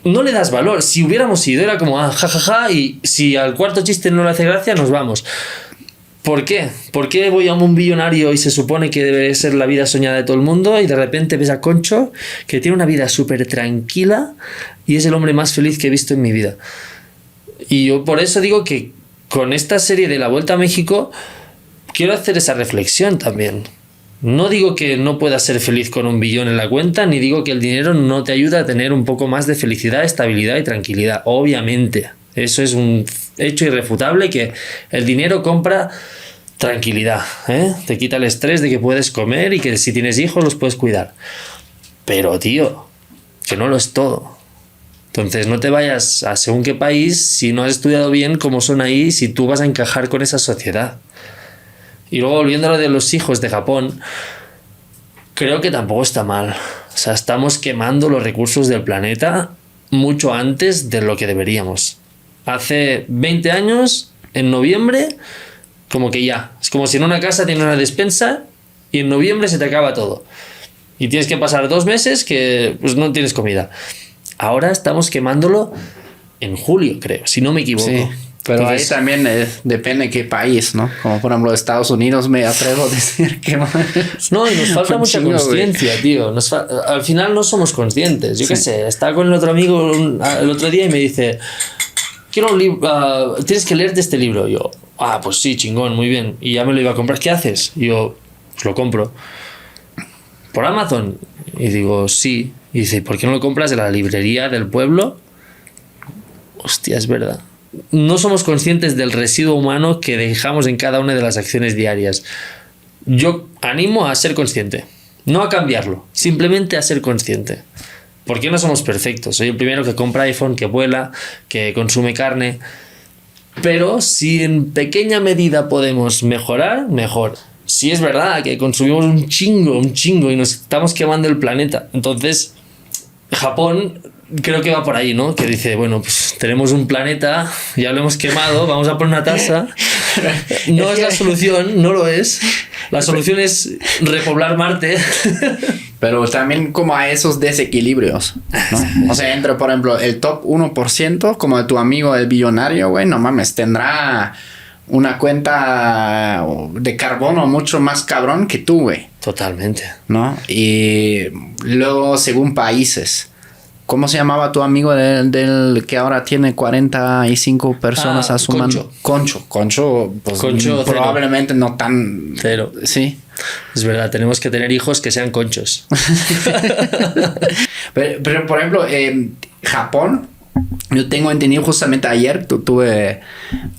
No le das valor. Si hubiéramos ido, era como, jajaja, y si al cuarto chiste no le hace gracia, nos vamos. ¿Por qué? ¿Por qué voy a un billonario y se supone que debe ser la vida soñada de todo el mundo y de repente ves a Concho que tiene una vida súper tranquila y es el hombre más feliz que he visto en mi vida? Y yo por eso digo que con esta serie de La Vuelta a México quiero hacer esa reflexión también. No digo que no puedas ser feliz con 1 billón en la cuenta, ni digo que el dinero no te ayuda a tener un poco más de felicidad, estabilidad y tranquilidad. Obviamente, eso es un hecho irrefutable, que el dinero compra tranquilidad, ¿eh? Te quita el estrés de que puedes comer y que si tienes hijos los puedes cuidar. Pero, tío, que no lo es todo. Entonces no te vayas a según qué país si no has estudiado bien cómo son ahí, si tú vas a encajar con esa sociedad. Y luego, volviendo a lo de los hijos de Japón, creo que tampoco está mal. O sea, estamos quemando los recursos del planeta mucho antes de lo que deberíamos. Hace 20 años, en noviembre, como que ya. Es como si en una casa tienes una despensa y en noviembre se te acaba todo. Y tienes que pasar 2 meses que pues, no tienes comida. Ahora estamos quemándolo en julio, creo, si no me equivoco. Sí. Pero entonces, ahí también depende de qué país, ¿no? Como por ejemplo Estados Unidos, me atrevo a decir que... No, y nos falta mucha conciencia, tío. Al final no somos conscientes. Yo qué sé, estaba con el otro amigo el otro día y me dice, quiero un libro, tienes que leerte este libro. Y yo, pues sí, chingón, muy bien. Y ya me lo iba a comprar. ¿Qué haces? Y yo, pues lo compro. ¿Por Amazon? Y digo, sí. Y dice, ¿por qué no lo compras en la librería del pueblo? Hostia, es verdad. No somos conscientes del residuo humano que dejamos en cada una de las acciones diarias. Yo animo a ser consciente, no a cambiarlo, simplemente a ser consciente. Porque no somos perfectos. Soy el primero que compra iPhone, que vuela, que consume carne. Pero si en pequeña medida podemos mejorar, mejor. Si es verdad que consumimos un chingo y nos estamos quemando el planeta. Entonces, Japón... creo que va por ahí, ¿no? Que dice, bueno, pues tenemos un planeta, ya lo hemos quemado, vamos a poner una tasa. No es la solución, no lo es. La solución es repoblar Marte. Pero también como hay esos desequilibrios, ¿no? O sea, entre, por ejemplo, el top 1%, como de tu amigo el billonario, güey, no mames, tendrá una cuenta de carbono mucho más cabrón que tú, güey. Totalmente. ¿No? Y luego, según países... ¿Cómo se llamaba tu amigo del que ahora tiene 45 personas a su mano? Concho, pues Concho probablemente cero. No tan... Cero. Sí. Es verdad, tenemos que tener hijos que sean conchos. pero, por ejemplo, Japón, yo tengo entendido justamente ayer, tuve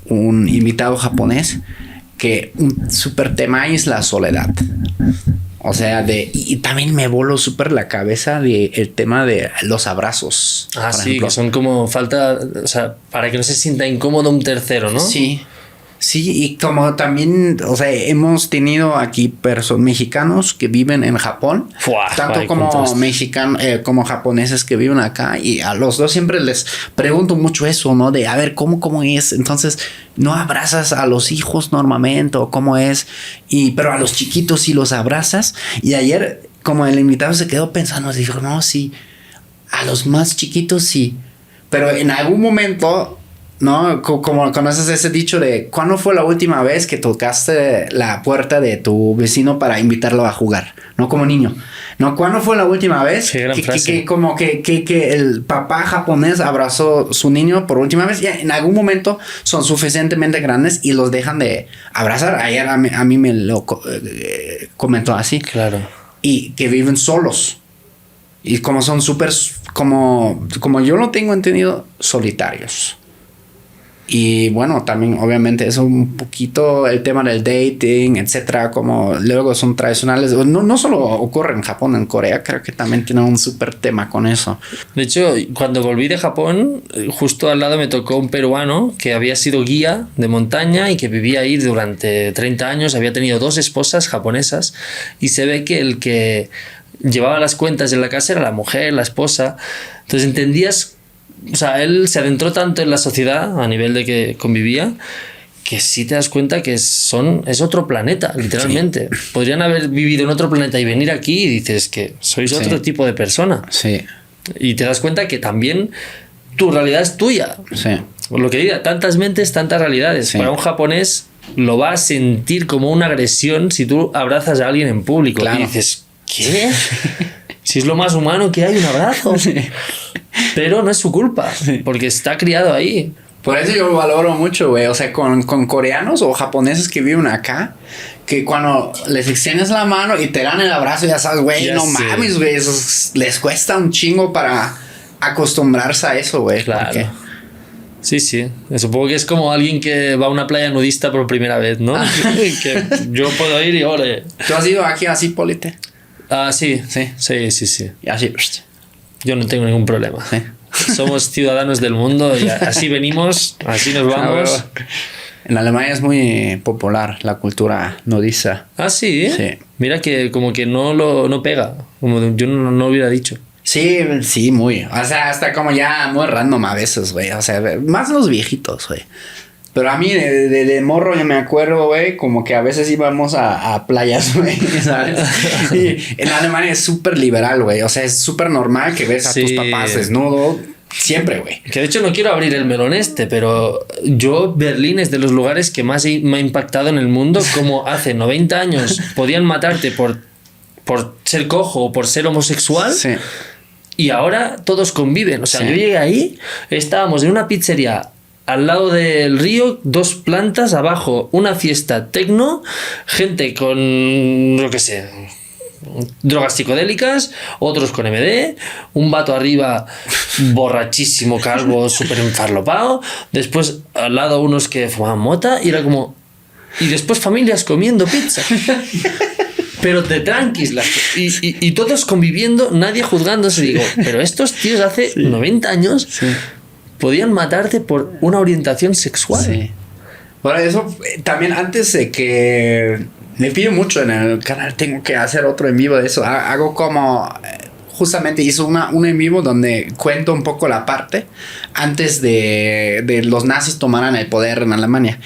un invitado japonés que un súper tema es la soledad. O sea, y también me voló súper la cabeza el tema de los abrazos. Ah, sí, ejemplo. Que son como falta, o sea, para que no se sienta incómodo un tercero, ¿no? Sí, y como también, o sea, hemos tenido aquí mexicanos que viven en Japón, tanto como mexicanos, como japoneses que viven acá, y a los dos siempre les pregunto mucho eso, ¿no? De a ver, ¿cómo es? Entonces, ¿no abrazas a los hijos normalmente o cómo es? Pero a los chiquitos sí los abrazas. Y ayer, como el invitado se quedó pensando, dijo, no, sí, a los más chiquitos sí, pero en algún momento... ¿No? Como conoces ese dicho de ¿cuándo fue la última vez que tocaste la puerta de tu vecino para invitarlo a jugar? No como niño. ¿No? ¿Cuándo fue la última vez que el papá japonés abrazó a su niño por última vez? Ya en algún momento son suficientemente grandes y los dejan de abrazar. Ayer a mí me lo comentó así. Claro. Y que viven solos. Y como son súper, como yo lo tengo entendido, solitarios. Y bueno, también obviamente es un poquito el tema del dating, etcétera, como luego son tradicionales. No solo ocurre en Japón, en Corea, creo que también tiene un súper tema con eso. De hecho, cuando volví de Japón, justo al lado me tocó un peruano que había sido guía de montaña y que vivía ahí durante 30 años, había tenido 2 esposas japonesas y se ve que el que llevaba las cuentas en la casa era la mujer, la esposa. Entonces entendías O sea, él se adentró tanto en la sociedad a nivel de que convivía que sí te das cuenta que es otro planeta, literalmente. Sí. Podrían haber vivido en otro planeta y venir aquí y dices que sois otro tipo de persona. Sí. Y te das cuenta que también tu realidad es tuya. Sí. Por lo que diga, tantas mentes, tantas realidades. Sí. Para un japonés lo va a sentir como una agresión si tú abrazas a alguien en público. Claro. Y dices, ¿qué? Si es lo más humano que hay, un abrazo. Sí. Pero no es su culpa, porque está criado ahí. Por eso yo lo valoro mucho, güey. O sea, con coreanos o japoneses que viven acá, que cuando les extiendes la mano y te dan el abrazo, ya sabes, güey, no mames, güey. Les cuesta un chingo para acostumbrarse a eso, güey. Claro. Porque... Sí, sí. Supongo que es como alguien que va a una playa nudista por primera vez, ¿no? Que yo puedo ir y ole. ¿Tú has ido aquí a Zipolite? Sí. Sí. Y así. Yo no tengo ningún problema. Sí. Somos ciudadanos del mundo y así venimos, así nos vamos. En Alemania es muy popular la cultura nudista. Ah, sí. Sí. Mira que como que no pega, como yo no hubiera dicho. Sí, muy. O sea, hasta como ya muy random a veces, güey. O sea, más los viejitos, güey. Pero a mí de morro yo me acuerdo, güey, como que a veces íbamos a playas, güey, ¿sabes? Y en Alemania es súper liberal, güey. O sea, es súper normal que ves a tus papás desnudo siempre, güey. Que de hecho no quiero abrir el melón pero Berlín es de los lugares que más me ha impactado en el mundo. Como hace 90 años podían matarte por ser cojo o por ser homosexual. Sí. Y ahora todos conviven. O sea, yo llegué ahí, estábamos en una pizzería al lado del río, 2 plantas abajo, una fiesta tecno, gente con, lo que sé, drogas psicodélicas, otros con MD, un vato arriba borrachísimo, calvo, súper enfarlopado, después al lado unos que fumaban mota y era como... Y después familias comiendo pizza. Pero de tranquis, y todos conviviendo, nadie juzgándose. Digo, pero estos tíos hace 90 años... podían matarte por una orientación sexual. Sí. Por eso, también antes de que... Me pido mucho en el canal, tengo que hacer otro en vivo de eso. Hago como... Justamente hizo un en vivo donde cuento un poco la parte antes de los nazis tomaran el poder en Alemania.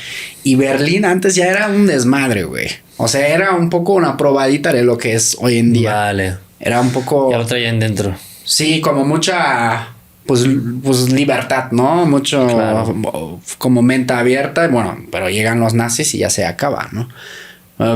Y Berlín antes ya era un desmadre, güey. O sea, era un poco una probadita de lo que es hoy en día. Vale. Era un poco... Ya lo traían dentro. Sí, como mucha... Pues libertad, ¿no? Mucho como mente abierta. Bueno, pero llegan los nazis y ya se acaba, ¿no?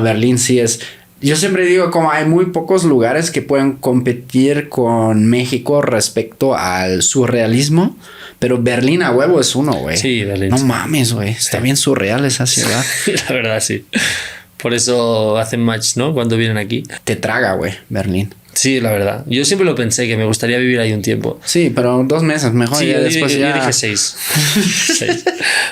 Berlín sí es... Yo siempre digo como hay muy pocos lugares que pueden competir con México respecto al surrealismo. Pero Berlín a huevo es uno, güey. Sí, Berlín. No mames, güey. Está bien surreal esa ciudad. La verdad, sí. Por eso hacen match, ¿no? Cuando vienen aquí. Te traga, güey, Berlín. Sí, la verdad. Yo siempre lo pensé, que me gustaría vivir ahí un tiempo. Sí, pero 2 meses mejor. Sí, ya después yo dije 6.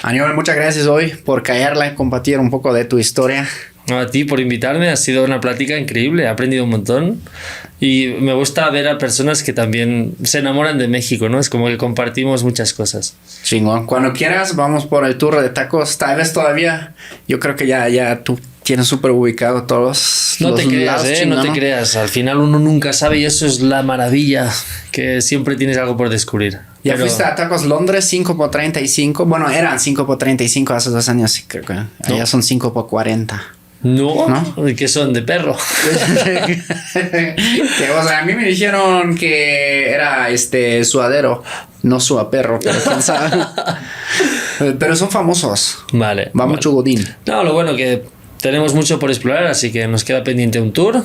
Aníbal, muchas gracias hoy por caerla y compartir un poco de tu historia. A ti por invitarme, ha sido una plática increíble, he aprendido un montón y me gusta ver a personas que también se enamoran de México, ¿no? Es como que compartimos muchas cosas. Chingón. Cuando quieras vamos por el tour de tacos, tal vez todavía. Yo creo que ya tú tienes súper ubicado todos no los te creas, lados, no te creas. Al final uno nunca sabe y eso es la maravilla, que siempre tienes algo por descubrir. Ya fuiste a Tacos Londres 5 por 35. Bueno, eran 5 por 35 hace 2 años, sí, creo que allá son 5 por 40. No, que son de perro. O sea, a mí me dijeron que era suadero, no suaperro, pero quién sabe. Pero son famosos. Vale. Va mucho godín. No, lo bueno que tenemos mucho por explorar, así que nos queda pendiente un tour.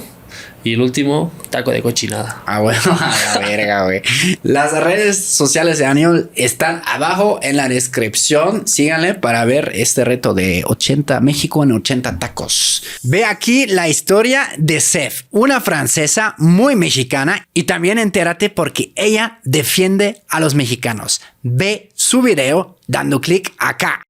Y el último, taco de cochinada. Ah, bueno, a la verga, güey. Las redes sociales de Aníbal están abajo en la descripción. Síganle para ver este reto de 80 México en 80 tacos. Ve aquí la historia de Sef, una francesa muy mexicana. Y también entérate porque ella defiende a los mexicanos. Ve su video dando clic acá.